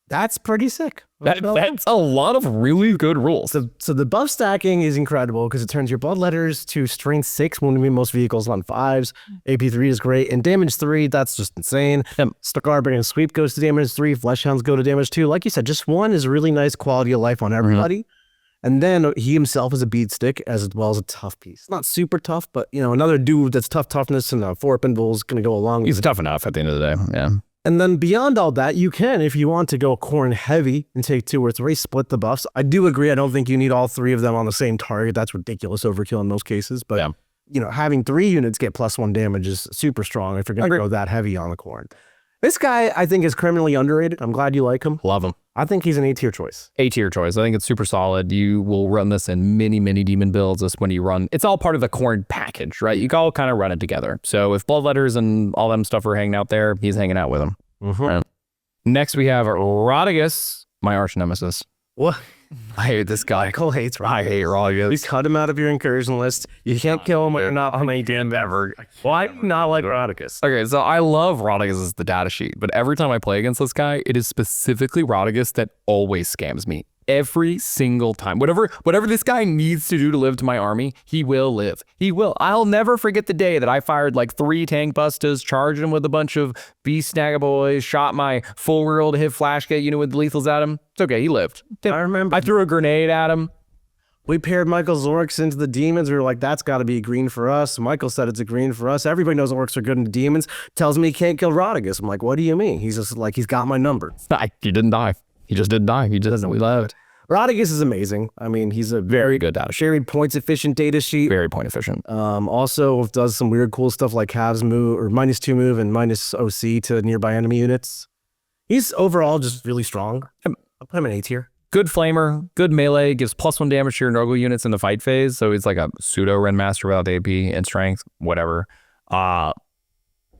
That's pretty sick. That's a lot of really good rules. So the buff stacking is incredible because it turns your Bloodletters to strength 6 when we most vehicles on 5s. AP3 is great. And damage 3, that's just insane. Starbarrier and Sweep goes to damage 3. Flesh Hounds go to damage 2. Like you said, just 1 is really nice quality of life on everybody. And then he himself is a beat stick as well as a tough piece. Not super tough, but you know, another dude that's toughness and a 4 pinball is going to go along. He's tough enough at the end of the day. Yeah. And then beyond all that, you can, if you want to go Khorne heavy and take 2 or 3, split the buffs. I do agree. I don't think you need all 3 of them on the same target. That's ridiculous overkill in most cases. But, you know, having 3 units get +1 damage is super strong if you're going to go that heavy on the Khorne. This guy, I think, is criminally underrated. I'm glad you like him. Love him. I think he's an A-tier choice. A-tier choice. I think it's super solid. You will run this in many, many demon builds. This when you run. It's all part of the Khorne package, right? You all kind of run it together. So if Bloodletters and all them stuff are hanging out there, he's hanging out with them. Right? Next, we have Rodigus, my arch nemesis. What? I hate this guy. Michael hates Rodigus. I hate Rodigus. You cut him out of your incursion list. You can't kill him when you're not on a damn ever. Why not like Rodigus? Okay, so I love Rodigus as the data sheet, but every time I play against this guy, it is specifically Rodigus that always scams me. every single time. Whatever this guy needs to do to live to my army, he will live. He will. I'll never forget the day that I fired like 3 tank bustas, charged him with a bunch of beast snagaboys, shot my full reroll to hit flashgate unit with lethals at him. It's okay, he lived. I remember. I threw a grenade at him. We paired Michael's orcs into the demons. We were like, that's got to be a green for us. Michael said it's a green for us. Everybody knows orcs are good in demons. Tells me he can't kill Rodriguez. I'm like, what do you mean? He's just like, he's got my number. He didn't die. He just didn't die. He just doesn't. We loved. Rodriguez is amazing. I mean, he's a very good data sheet. Very points efficient data sheet. Very point efficient. Also does some weird cool stuff like halves move or -2 move and minus OC to nearby enemy units. He's overall just really strong. I'll put him in A tier. Good flamer, good melee, gives +1 damage to your Nurgle units in the fight phase. So he's like a pseudo Renmaster without AP and strength, whatever.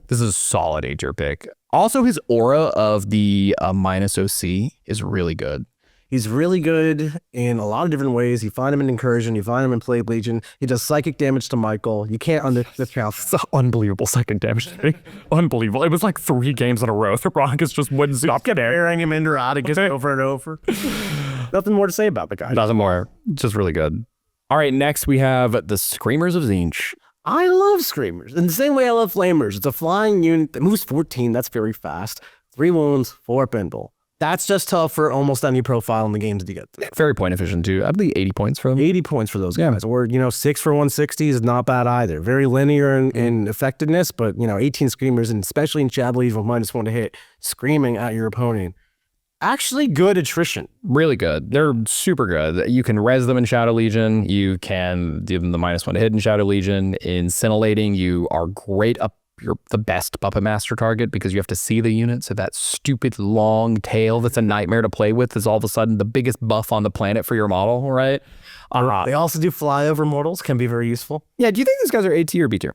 This is a solid A tier pick. Also, his aura of the minus OC is really good. He's really good in a lot of different ways. You find him in Incursion, you find him in Plague Legion. He does psychic damage to Michael. You can't discount. It's unbelievable psychic damage. Unbelievable. It was like 3 games in a row. The Broncos just wouldn't stop airing him into Rodriguez over and over. Nothing more to say about the guy. Nothing more. Just really good. All right, next we have the Screamers of Tzeentch. I love Screamers. In the same way I love Flamers. It's a flying unit that moves 14. That's very fast. 3 wounds, 4 bindle. That's just tough for almost any profile in the games to get. Very point efficient too. I believe 80 points for them. 80 points for those guys. Or, 6 for 160 is not bad either. Very linear in effectiveness, but, 18 Screamers, and especially in Chablis with -1 to hit, screaming at your opponent. Actually good attrition. Really good. They're super good. You can res them in Shadow Legion. You can give them the -1 to hit in Shadow Legion. In Scintillating, you are great up. You're the best Puppet Master target because you have to see the unit. So that stupid long tail that's a nightmare to play with is all of a sudden the biggest buff on the planet for your model, right? They also do flyover mortals, can be very useful. Yeah, do you think these guys are A tier or B tier?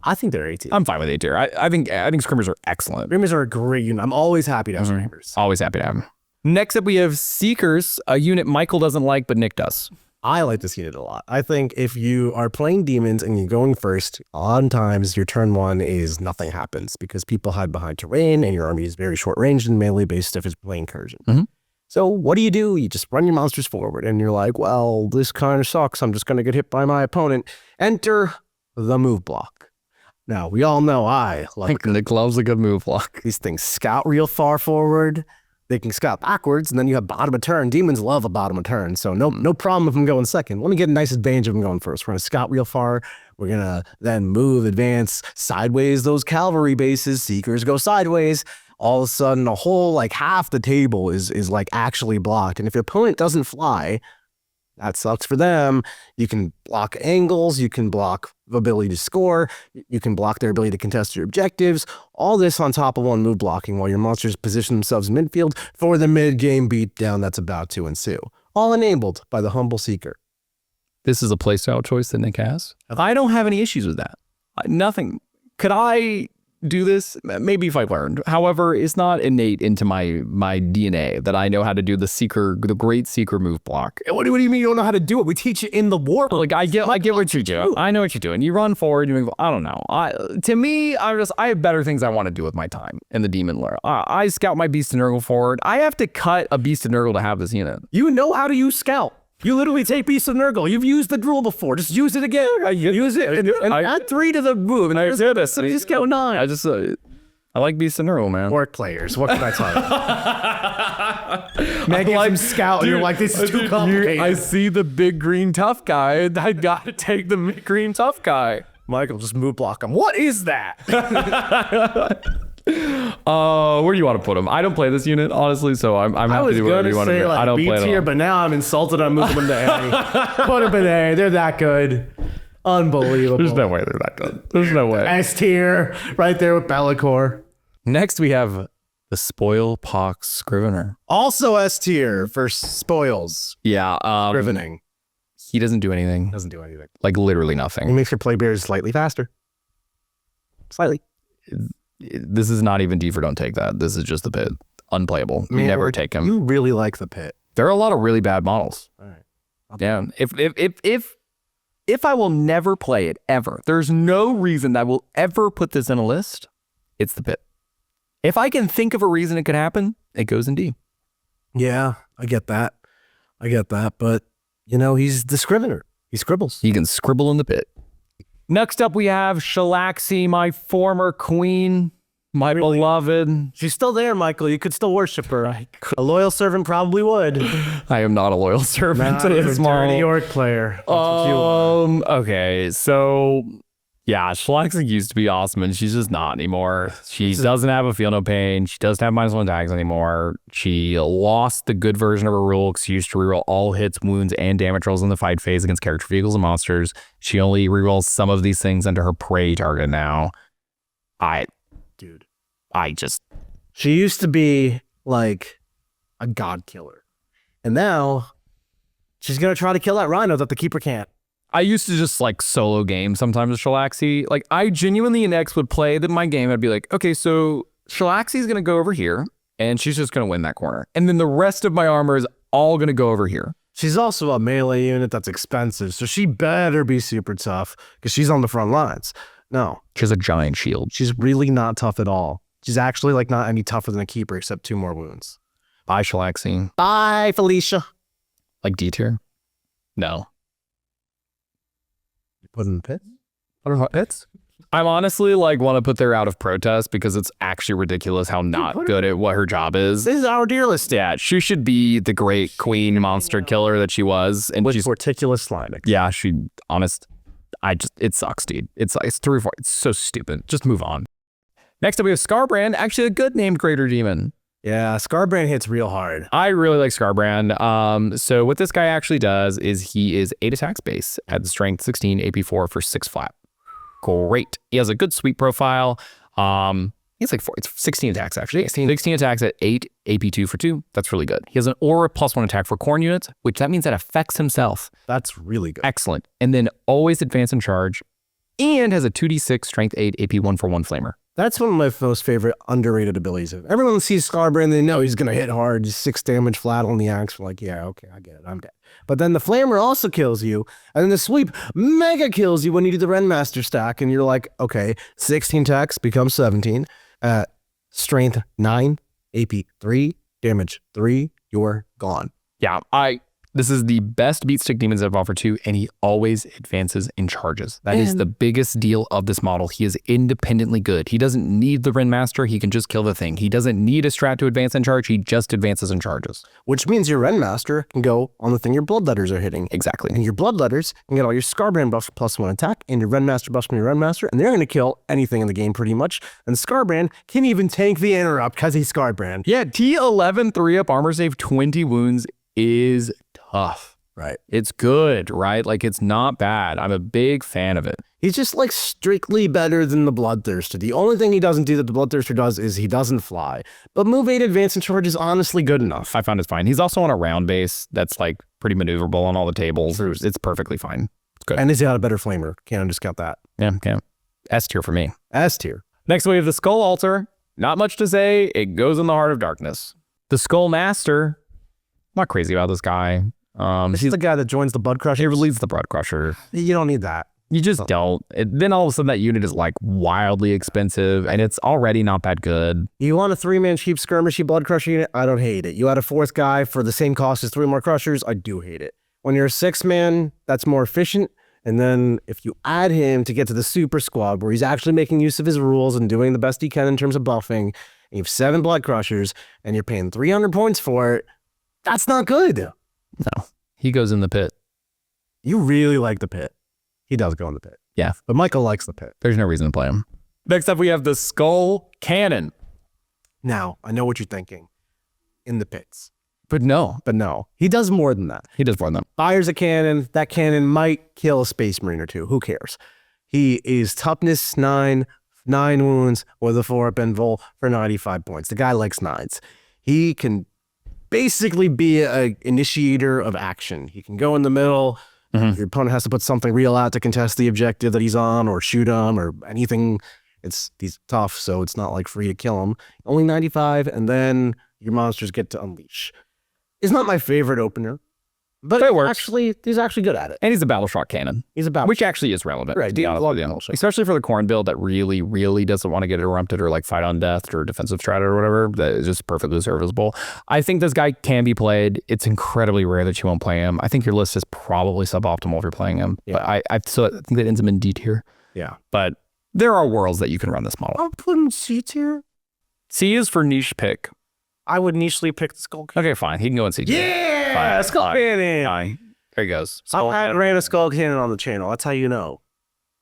I think they're A tier. I'm fine with A tier. I think Screamers are excellent. Screamers are a great unit. I'm always happy to have Screamers. Always happy to have them. Next up, we have Seekers, a unit Michael doesn't like, but Nick does. I like this unit a lot. I think if you are playing demons and you're going first, a lot of times your turn 1 is nothing happens because people hide behind terrain and your army is very short range and melee based stuff is playing incursion. So what do? You just run your monsters forward and you're like, well, this kind of sucks. I'm just going to get hit by my opponent. Enter the move block. Now, we all know I love Nick loves a good move block. These things scout real far forward. They can scout backwards, and then you have bottom of turn. Demons love a bottom of turn, so no problem if I'm going second. Let me get a nice advantage if I'm going first. We're going to scout real far. We're going to then move, advance sideways those cavalry bases. Seekers go sideways. All of a sudden, a whole, like half the table is like actually blocked. And if your opponent doesn't fly, that sucks for them. You can block angles. You can block the ability to score. You can block their ability to contest your objectives. All this on top of one move blocking while your monsters position themselves in midfield for the mid-game beatdown that's about to ensue. All enabled by the humble Seeker. This is a playstyle choice that Nick has. I don't have any issues with that. Nothing. Could I do this? Maybe if I learned. However, it's not innate into my DNA that I know how to do the great Seeker move block. What do you mean you don't know how to do it? We teach you in the war. Like I get what you do. I know what you're doing. You run forward. You move. I don't know. To me, I have better things I want to do with my time in the Demon lore. I scout my Beast of Nurgle forward. I have to cut a Beast of Nurgle to have this unit. You know how to use scout. You literally take Beast of Nurgle. You've used the rule before. Just use it again. Use it and add 3 to the move. And I did this. Just go 9. I like Beast of Nurgle, man. Orc players. What can I tell you? Meg like scout. Dude, and you're like, this is too complicated. I see the big green tough guy. I got to take the big green tough guy. Michael, just move block him. What is that? Where do you want to put him? I don't play this unit, honestly, so I'm happy to do whatever you want to do. Like I don't play it here, but now I'm insulted. I'm moving them to A. Put them in A. They're that good. Unbelievable. There's no way they're that good. There's no way. S tier, right there with Be'lakor. Next, we have the Spoilpox Scrivener. Also S tier for spoils. Yeah. Scrivening. He doesn't do anything. Doesn't do anything. Like literally nothing. He makes your Plaguebearers slightly faster. Slightly. This is not even D for don't take that. This is just the pit. Unplayable. Man, never take him. You really like the pit. There are a lot of really bad models. All right. Yeah. If I will never play it ever, there's no reason that I will ever put this in a list. It's the pit. If I can think of a reason it could happen, it goes in D. Yeah, I get that. I get that, but, you know, he's the Scrivener. He scribbles. He can scribble in the pit. Next up, we have Shalaxi, my former queen, my beloved. She's still there, Michael. You could still worship her. A loyal servant probably would. I am not a loyal servant to this model. Dirty York player. That's what you are. Okay, so yeah, Shalaxi used to be awesome, and she's just not anymore. She doesn't have a feel no pain. She doesn't have -1 tags anymore. She lost the good version of her rule because she used to reroll all hits, wounds, and damage rolls in the fight phase against character vehicles and monsters. She only rerolls some of these things under her prey target now. She used to be like a god killer. And now she's going to try to kill that rhino that the keeper can't. I used to just like solo game sometimes with Shalaxi. Like I genuinely in X would play my game. I'd be like, okay, so Shalaxi's going to go over here and she's just going to win that corner. And then the rest of my armor is all going to go over here. She's also a melee unit that's expensive. So she better be super tough because she's on the front lines. No. She has a giant shield. She's really not tough at all. She's actually like not any tougher than a keeper except 2 more wounds. Bye, Shalaxi. Bye, Felicia. Like D tier? No. You put in the pits? Put in the pits? I'm honestly like want to put her out of protest because it's actually ridiculous how not good at what her job is. This is our dear list. Yeah, she should be the great queen monster killer that she was. And she's Horticulous Slimux. Yeah, it sucks, dude. It's 3 or 4. It's so stupid. Just move on. Next up, we have Scarbrand, actually a good named Greater Demon. Yeah, Scarbrand hits real hard. I really like Scarbrand. So what this guy actually does is he is 8 attacks base at the strength 16, AP 4 for 6 flat. Great. He has a good sweep profile. He's like 4. It's 16 attacks actually. 16 attacks at 8, AP 2 for 2. That's really good. He has an aura +1 attack for corn units, which that means that affects himself. That's really good. Excellent. And then always advance and charge, and has a 2d6 strength 8, AP 1 for 1 flamer. That's one of my most favorite underrated abilities. If everyone sees Scarbrand, they know he's going to hit hard, just 6 damage flat on the axe. We're like, yeah, okay, I get it, I'm dead. But then the Flamer also kills you, and then the Sweep mega kills you when you do the Renmaster stack, and you're like, okay, 16 attacks becomes 17, strength 9, AP 3, damage 3, you're gone. Yeah, this is the best beat stick demons I've offered to, and he always advances and charges. That is the biggest deal of this model. He is independently good. He doesn't need the Renmaster. He can just kill the thing. He doesn't need a strat to advance and charge. He just advances and charges. Which means your Renmaster can go on the thing your Bloodletters are hitting. Exactly. And your Bloodletters can get all your Scarbrand buffs +1 attack, and your Renmaster buffs from your Renmaster, and they're going to kill anything in the game pretty much. And Scarbrand can even tank the interrupt because he's Scarbrand. Yeah, T11 3-up armor save 20 wounds is tough. Right. It's good, right? Like it's not bad. I'm a big fan of it. He's just like strictly better than the Bloodthirster. The only thing he doesn't do that the Bloodthirster does is he doesn't fly. But move 8 advance and charge is honestly good enough. I found it's fine. He's also on a round base that's like pretty maneuverable on all the tables. It's perfectly fine. It's good. And he's got a better flamer. Can't discount that. Yeah. S tier for me. S tier. Next we have the Skull Altar. Not much to say. It goes in the heart of darkness. The Skull Master. Not crazy about this guy. He's the guy that joins the Bloodcrushers. He leads the Bloodcrusher. You don't need that. You just don't. Then all of a sudden that unit is like wildly expensive and it's already not that good. You want a 3-man cheap skirmishy Bloodcrusher unit? I don't hate it. You add a 4th guy for the same cost as 3 more Crushers? I do hate it. When you're a 6-man, that's more efficient. And then if you add him to get to the super squad where he's actually making use of his rules and doing the best he can in terms of buffing, and you have 7 Bloodcrushers and you're paying 300 points for it, that's not good. No, he goes in the pit. You really like the pit. He does go in the pit. Yeah. But Michael likes the pit. There's no reason to play him. Next up, we have the Skull Cannon. Now, I know what you're thinking. In the pits. But no. He does more than that. He does more than that. Fires a cannon. That cannon might kill a Space Marine or 2. Who cares? He is toughness 9 wounds with a 4-up invul for 95 points. The guy likes 9s. He can basically be an initiator of action. He can go in the middle. Your opponent has to put something real out to contest the objective that he's on or shoot him or anything. He's tough, so it's not like free to kill him. Only 95, and then your monsters get to unleash. It's not my favorite opener. But it works. he's actually good at it. And he's a battle shock cannon. He's about Which actually is relevant. Right, to be honest with you. Especially for the Khorne build that really, really doesn't want to get interrupted or like fight on death or defensive strat or whatever. That is just perfectly serviceable. I think this guy can be played. It's incredibly rare that you won't play him. I think your list is probably suboptimal if you're playing him. Yeah. But I think that ends him in D tier. Yeah. But there are worlds that you can run this model. I'll put him C tier. C is for niche pick. I would nichely pick the Skull Cannon. Okay, fine. He can go in C tier. Yeah, Skull Cannon. Fine. There he goes. I ran a Skull Cannon on the channel. That's how you know.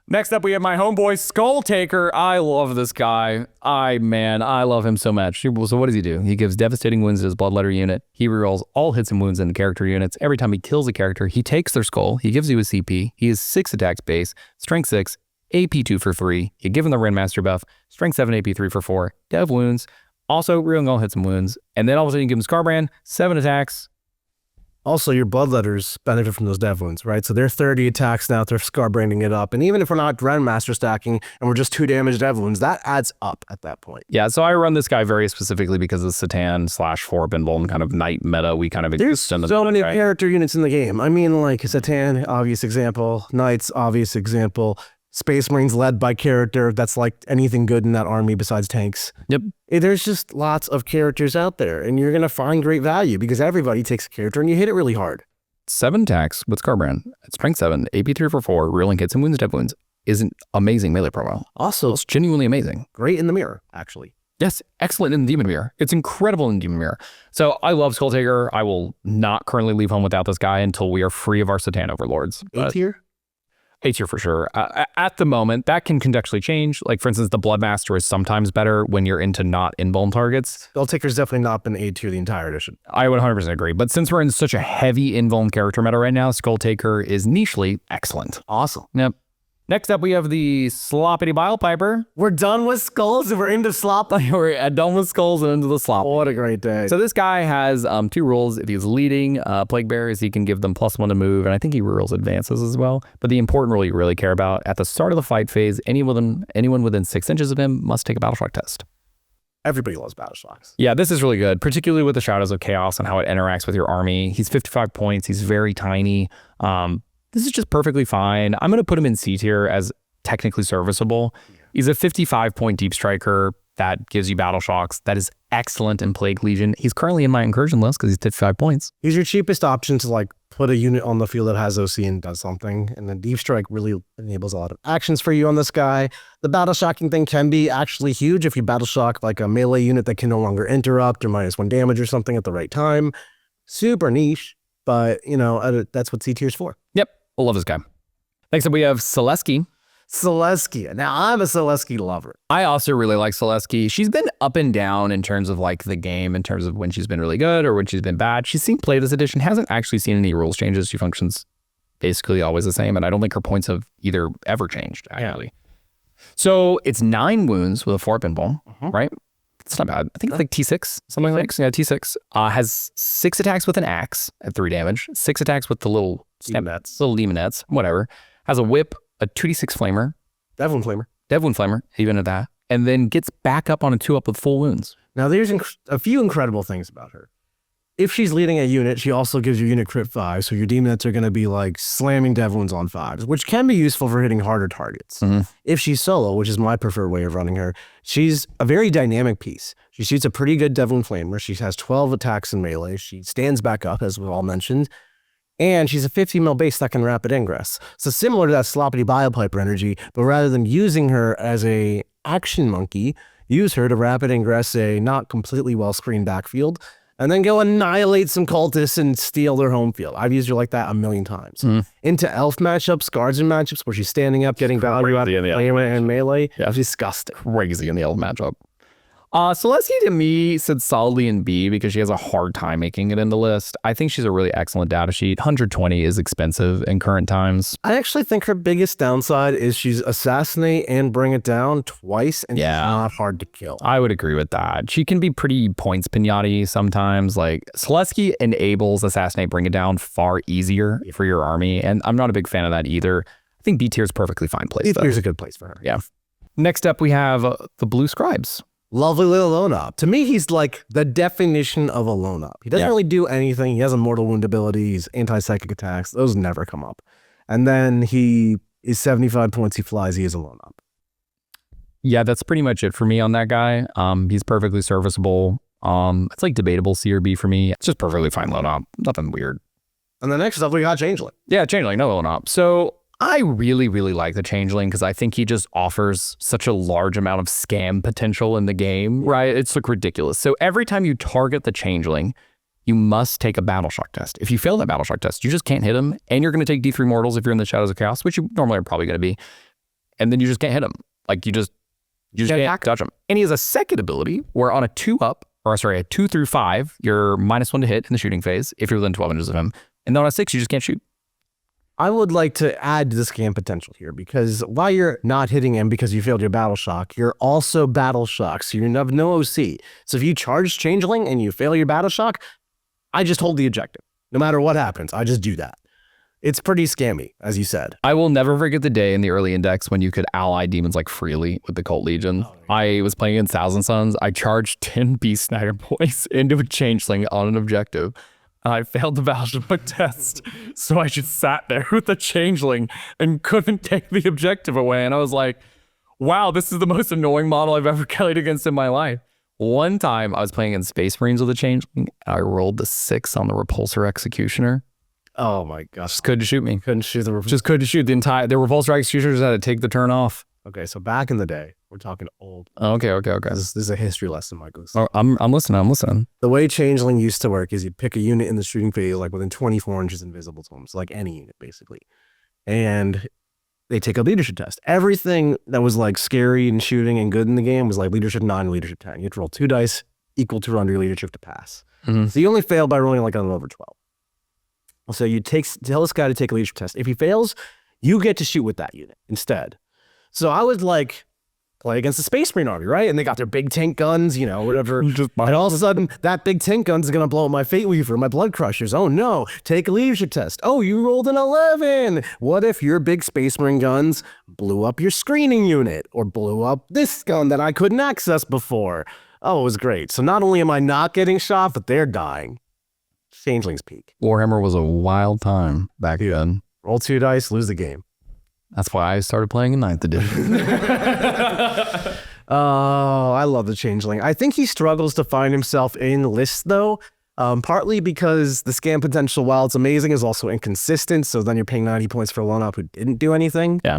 Next up, we have my homeboy Skull Taker. I love this guy. I love him so much. So what does he do? He gives devastating wounds to his Bloodletter unit. He rerolls all hits and wounds into character units. Every time he kills a character, he takes their skull. He gives you a CP. He has 6 attacks base, strength 6, AP 2 for 3. You give him the Rendmaster buff, strength 7, AP 3 for 4, dev wounds, also rerolling all hits and wounds. And then all of a sudden you give him Scarbrand, 7 attacks. Also, your Bloodletters benefit from those dev wounds, right? So they're 30 attacks now if they're scar branding it up. And even if we're not Grandmaster stacking and we're just 2 damage dev wounds, that adds up at that point. Yeah, so I run this guy very specifically because of Satan / Forb and Bolton kind of knight meta. We kind of There's so many character units in the game. I mean, like Satan, obvious example. Knights, obvious example. Space Marines led by character that's like anything good in that army besides tanks. Yep. There's just lots of characters out there, and you're going to find great value because everybody takes a character and you hit it really hard. 7 attacks with Scarbrand, strength 7, AP 3 for 4, reeling hits and wounds, dev wounds is an amazing melee profile. Also, It's genuinely amazing. great in the mirror, actually. Yes, excellent in Demon Mirror. It's incredible in Demon Mirror. So I love Skull Taker. I will not currently leave home without this guy until we are free of our Satan overlords. A tier? A tier for sure. At the moment, that can contextually change. Like, for instance, the Bloodmaster is sometimes better when you're into not invuln targets. Skull Taker's definitely not been A tier the entire edition. I would 100% agree. But since we're in such a heavy invuln character meta right now, Skull Taker is nichely excellent. Awesome. Yep. Next up, we have the Sloppity Bilepiper. We're done with skulls and we're into slop. We're done with skulls and into the slop. What a great day. So this guy has 2 rules. If he's leading Plaguebearers, he can give them +1 to move, and I think he rerolls advances as well. But the important rule you really care about, at the start of the fight phase, anyone within 6 inches of him must take a Battle Shock test. Everybody loves Battle Shocks. Yeah, this is really good, particularly with the Shadows of Chaos and how it interacts with your army. He's 55 points. He's very tiny. This is just perfectly fine. I'm going to put him in C tier as technically serviceable. He's a 55-point deep striker that gives you battle shocks. That is excellent in Plague Legion. He's currently in my incursion list because he's 55 points. He's your cheapest option to like put a unit on the field that has OC and does something. And then Deep Strike really enables a lot of actions for you on this guy. The battle shocking thing can be actually huge if you battle shock like a melee unit that can no longer interrupt or -1 damage or something at the right time. Super niche, but you know, that's what C tier's for. Yep. I love this guy. Next up, we have Syll'Esske. Syll'Esske. Now, I'm a Syll'Esske lover. I also really like Syll'Esske. She's been up and down in terms of like the game, in terms of when she's been really good or when she's been bad. She's seen play this edition, hasn't actually seen any rules changes. She functions basically always the same, and I don't think her points have either ever changed, actually. Yeah. So it's 9 wounds with a 4 pinball, right? It's not bad. I think it's like T6, something like that. Yeah, T6. Has 6 attacks with an axe at 3 damage, 6 attacks with the little Daemonettes, whatever. Has a whip, a 2d6 flamer. Devlin Flamer, even at that. And then gets back up on a 2-up with full wounds. Now, there's a few incredible things about her. If she's leading a unit, she also gives your unit crit 5, so your Daemonettes are going to be like slamming dev wounds on 5s, which can be useful for hitting harder targets. If she's solo, which is my preferred way of running her, she's a very dynamic piece. She shoots a pretty good Devlin Flamer. She has 12 attacks in melee. She stands back up, as we all mentioned. And she's a 50 mil base that can rapid ingress. So similar to that Sloppity Bilepiper energy, but rather than using her as a action monkey, use her to rapid ingress a not completely well-screened backfield, and then go annihilate some cultists and steal their home field. I've used her like that a million times. Into elf matchups, guardian matchups, where she's standing up, getting value out of flamer and melee. Yeah, disgusting. Crazy in the elf matchup. Syll'Esske to me sits solidly in B because she has a hard time making it in the list. I think she's a really excellent data sheet. 120 is expensive in current times. I actually think her biggest downside is she's assassinate and bring it down twice, and she's not hard to kill. I would agree with that. She can be pretty points pinata sometimes. Like, Syll'Esske enables assassinate, bring it down far easier for your army, and I'm not a big fan of that either. I think B tier is perfectly fine place. B tier is a good place for her. Yeah. Next up, we have the Blue Scribes. Lovely little lone op. To me, he's like the definition of a lone op. He doesn't really do anything. He has a mortal wound ability. He's anti-psychic attacks. Those never come up. And then he is 75 points. He flies. He is a lone op. Yeah, that's pretty much it for me on that guy. He's perfectly serviceable. It's like debatable C or B for me. It's just perfectly fine lone op. Nothing weird. And the next up, we got Changeling. Yeah, Changeling, no lone op. So I really, really like the Changeling because I think he just offers such a large amount of scam potential in the game, right? It's like ridiculous. So every time you target the Changeling, you must take a Battle Shock test. If you fail that Battle Shock test, you just can't hit him, and you're going to take D3 mortals if you're in the Shadows of Chaos, which you normally are probably going to be, and then you just can't hit him. Like you just can't touch him. And he has a second ability where on a 2-up, or sorry, a 2 through 5, you're -1 to hit in the shooting phase if you're within 12 inches of him, and then on a 6, you just can't shoot. I would like to add to the scam potential here because while you're not hitting him because you failed your Battle Shock, you're also Battle Shocked, so you have no OC. So if you charge Changeling and you fail your Battle Shock, I just hold the objective. No matter what happens, I just do that. It's pretty scammy, as you said. I will never forget the day in the early index when you could ally demons like freely with the Cult Legion. I was playing in Thousand Sons. I charged 10 Beast Sniper points into a Changeling on an objective. I failed the Battle test, so I just sat there with the Changeling and couldn't take the objective away. And I was like, wow, this is the most annoying model I've ever carried against in my life. One time I was playing in Space Marines with a Changeling. I rolled the 6 on the Repulsor Executioner. Oh my gosh. Just couldn't shoot me. Couldn't shoot the Repulsor. Just couldn't shoot the Repulsor Executioners had to take the turn off. Okay, so back in the day, we're talking old. Okay. This is a history lesson, Michael. Oh, I'm listening. The way Changeling used to work is you'd pick a unit in the shooting phase, like within 24 inches invisible to them. So like any unit, basically. And they take a leadership test. Everything that was like scary and shooting and good in the game was like leadership 9, leadership 10. You have to roll 2 dice equal to under your leadership to pass. Mm-hmm. So you only fail by rolling like on an over 12. So you tell this guy to take a leadership test. If he fails, you get to shoot with that unit instead. So I would like play against the Space Marine army, right? And they got their big tank guns, you know, whatever. And all of a sudden, that big tank gun is going to blow up my Fateweaver, my Bloodcrushers. Oh no, take a leadership test. Oh, you rolled an 11. What if your big Space Marine guns blew up your screening unit or blew up this gun that I couldn't access before? Oh, it was great. So not only am I not getting shot, but they're dying. Changeling's peak. Warhammer was a wild time back then. Roll 2 dice, lose the game. That's why I started playing in 9th edition. Oh, I love the Changeling. I think he struggles to find himself in lists, though, partly because the scam potential, while it's amazing, is also inconsistent. So then you're paying 90 points for a lone-up who didn't do anything. Yeah.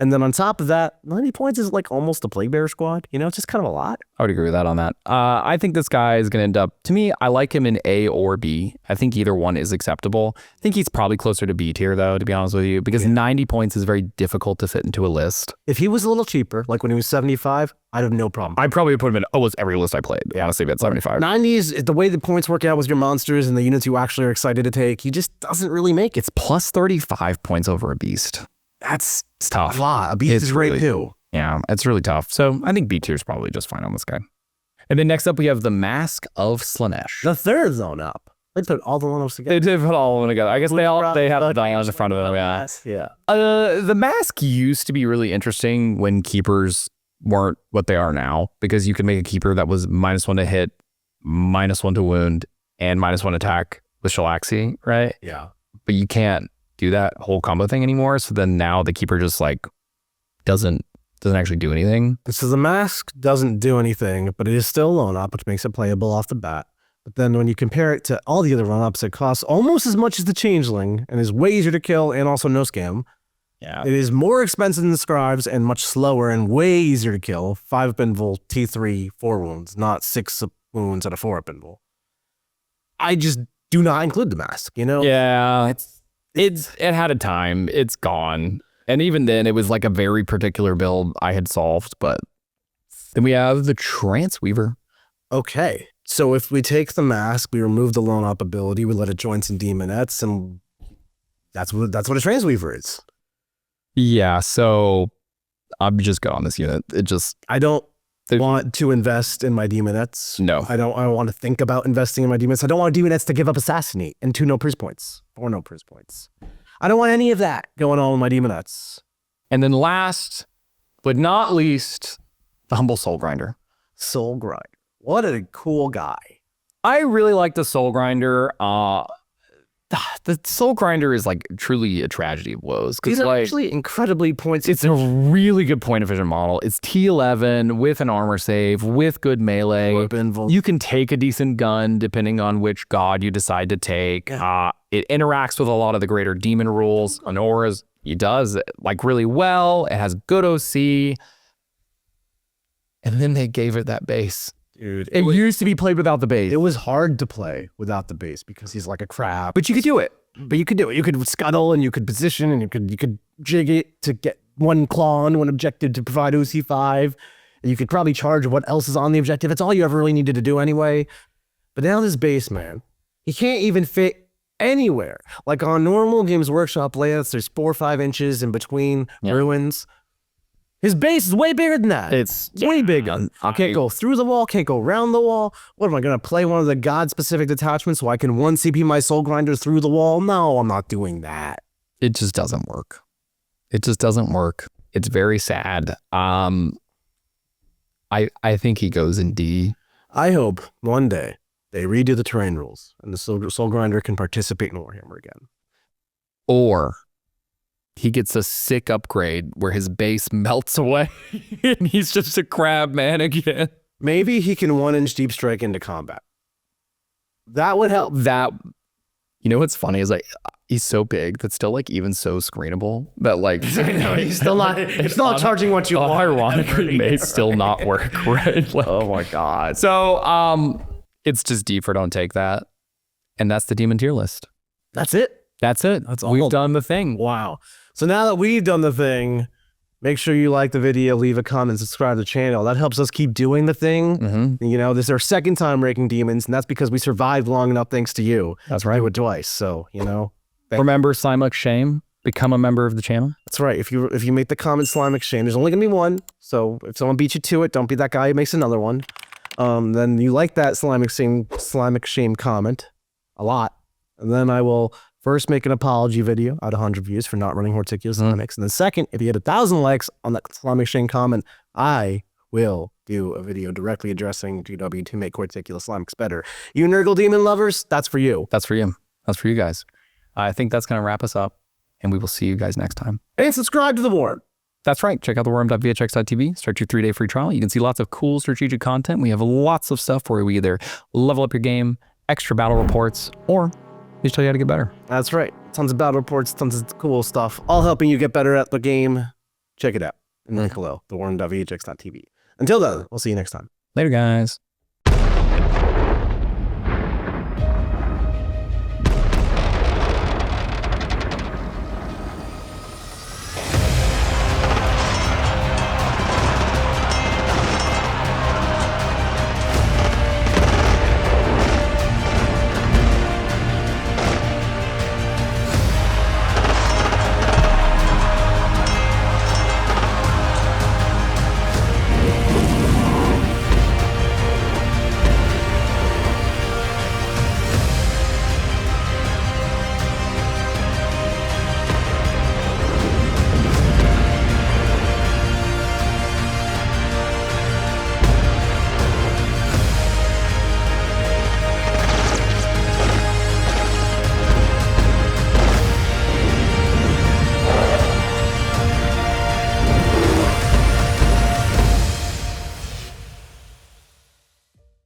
And then on top of that, 90 points is like almost a Plaguebearer squad. You know, it's just kind of a lot. I would agree with that on that. I think this guy is going to end up, to me, I like him in A or B. I think either one is acceptable. I think he's probably closer to B tier, though, to be honest with you, because 90 points is very difficult to fit into a list. If he was a little cheaper, like when he was 75, I'd have no problem. I probably would put him in almost every list I played, honestly, at 75. 90 is the way the points work out with your monsters and the units you actually are excited to take. He just doesn't really make it. It's plus 35 points over a beast. It's tough. A lot. A beast is great too. Yeah, it's really tough. So I think B tier is probably just fine on this guy. And then next up, we have the Mask of Slaanesh. The third zone up. They put all the one-ups together. They did put all of them together. I guess they have the Dianas in front of them. Yeah. The Mask used to be really interesting when keepers weren't what they are now, because you could make a keeper that was -1 to hit, -1 to wound, and -1 attack with Shalaxi, right? Yeah. But you can't do that whole combo thing anymore. So then now the keeper just like doesn't actually do anything. So the Mask doesn't do anything, but it is still lone up, which makes it playable off the bat. But then when you compare it to all the other run-ups, it costs almost as much as the Changeling and is way easier to kill and also no scam. Yeah. It is more expensive than the Scribes and much slower and way easier to kill. 5 Binvul, T3, 4 wounds, not 6 wounds at a 4 Binvul. I just do not include the Mask, you know? Yeah, it had a time. It's gone. And even then, it was like a very particular build I had solved. But then we have the Transweaver. Okay. So if we take the Mask, we remove the lone up ability, we let it join some Daemonettes, and that's what a Transweaver is. Yeah, so I'm just good on this unit. I don't want to invest in my Daemonettes. No. I don't want to think about investing in my Daemonettes. I don't want Daemonettes to give up Assassinate and 2 no priz points or no priz points. I don't want any of that going on with my Daemonettes. And then last but not least, the Humble Soul Grinder. Soul Grinder. What a cool guy. I really like the Soul Grinder. The Soul Grinder is like truly a tragedy of woes. He's like, actually incredibly points. it's a really good point efficient model. It's T11 with an armor save, with good melee. You can take a decent gun depending on which god you decide to take. It interacts with a lot of the greater demon rules. Honora's, he does like really well. It has good OC. And then they gave it that base. Dude, It used to be played without the base. it was hard to play without the base because he's like a crab. But you could do it. But you could do it. You could scuttle and you could position and you could jig it to get one claw on one objective to provide OC5. And you could probably charge what else is on the objective. That's all you ever really needed to do anyway. But now this base, man, he can't even fit anywhere. Like on normal Games Workshop layouts, there's 4 or 5 inches in between ruins. His base is way bigger than that. It's way bigger. I can't go through the wall, can't go around the wall. What am I going to play one of the god-specific detachments so I can 1 CP my Soul Grinder through the wall? No, I'm not doing that. It just doesn't work. It just doesn't work. It's very sad. I think he goes in D. I hope one day they redo the terrain rules and the Soul Grinder can participate in Warhammer again. Or he gets a sick upgrade where his base melts away and he's just a crab man again. Maybe he can 1-inch deep strike into combat. That would help. That, you know what's funny is like he's so big that's still like even so screenable that like he's still not. It's not charging what you want. Ironically, may still not work, right? Like, oh my god. So it's just D for don't take that, and that's the demon tier list. That's it. That's it. That's all. We've done the thing. Wow. So now that we've done the thing, make sure you like the video, leave a comment, subscribe to the channel. That helps us keep doing the thing. You know, this is our 2nd time ranking demons, and that's because we survived long enough thanks to you. That's right. Do it twice. So, you know. Remember Slimux Shame? Become a member of the channel. That's right. If you make the comment slime exchange, there's only gonna be one. So if someone beats you to it, don't be that guy who makes another one. Then you like that slime exchange comment a lot. And then I will first make an apology video out of 100 views for not running Horticulous Slimux. And then second, if you get 1,000 likes on that slime exchange comment, I will do a video directly addressing GW to make Horticulous Slimux better. You Nurgle demon lovers, that's for you. That's for you. That's for you guys. I think that's going to wrap us up, and we will see you guys next time. And subscribe to the Worm. That's right. Check out the worm.vhx.tv. Start your 3-day free trial. You can see lots of cool strategic content. We have lots of stuff where we either level up your game, extra battle reports, or we just tell you how to get better. That's right. Tons of battle reports, tons of cool stuff, all helping you get better at the game. Check it out. And then hello, theworm.vhx.tv. Until then, we'll see you next time. Later, guys.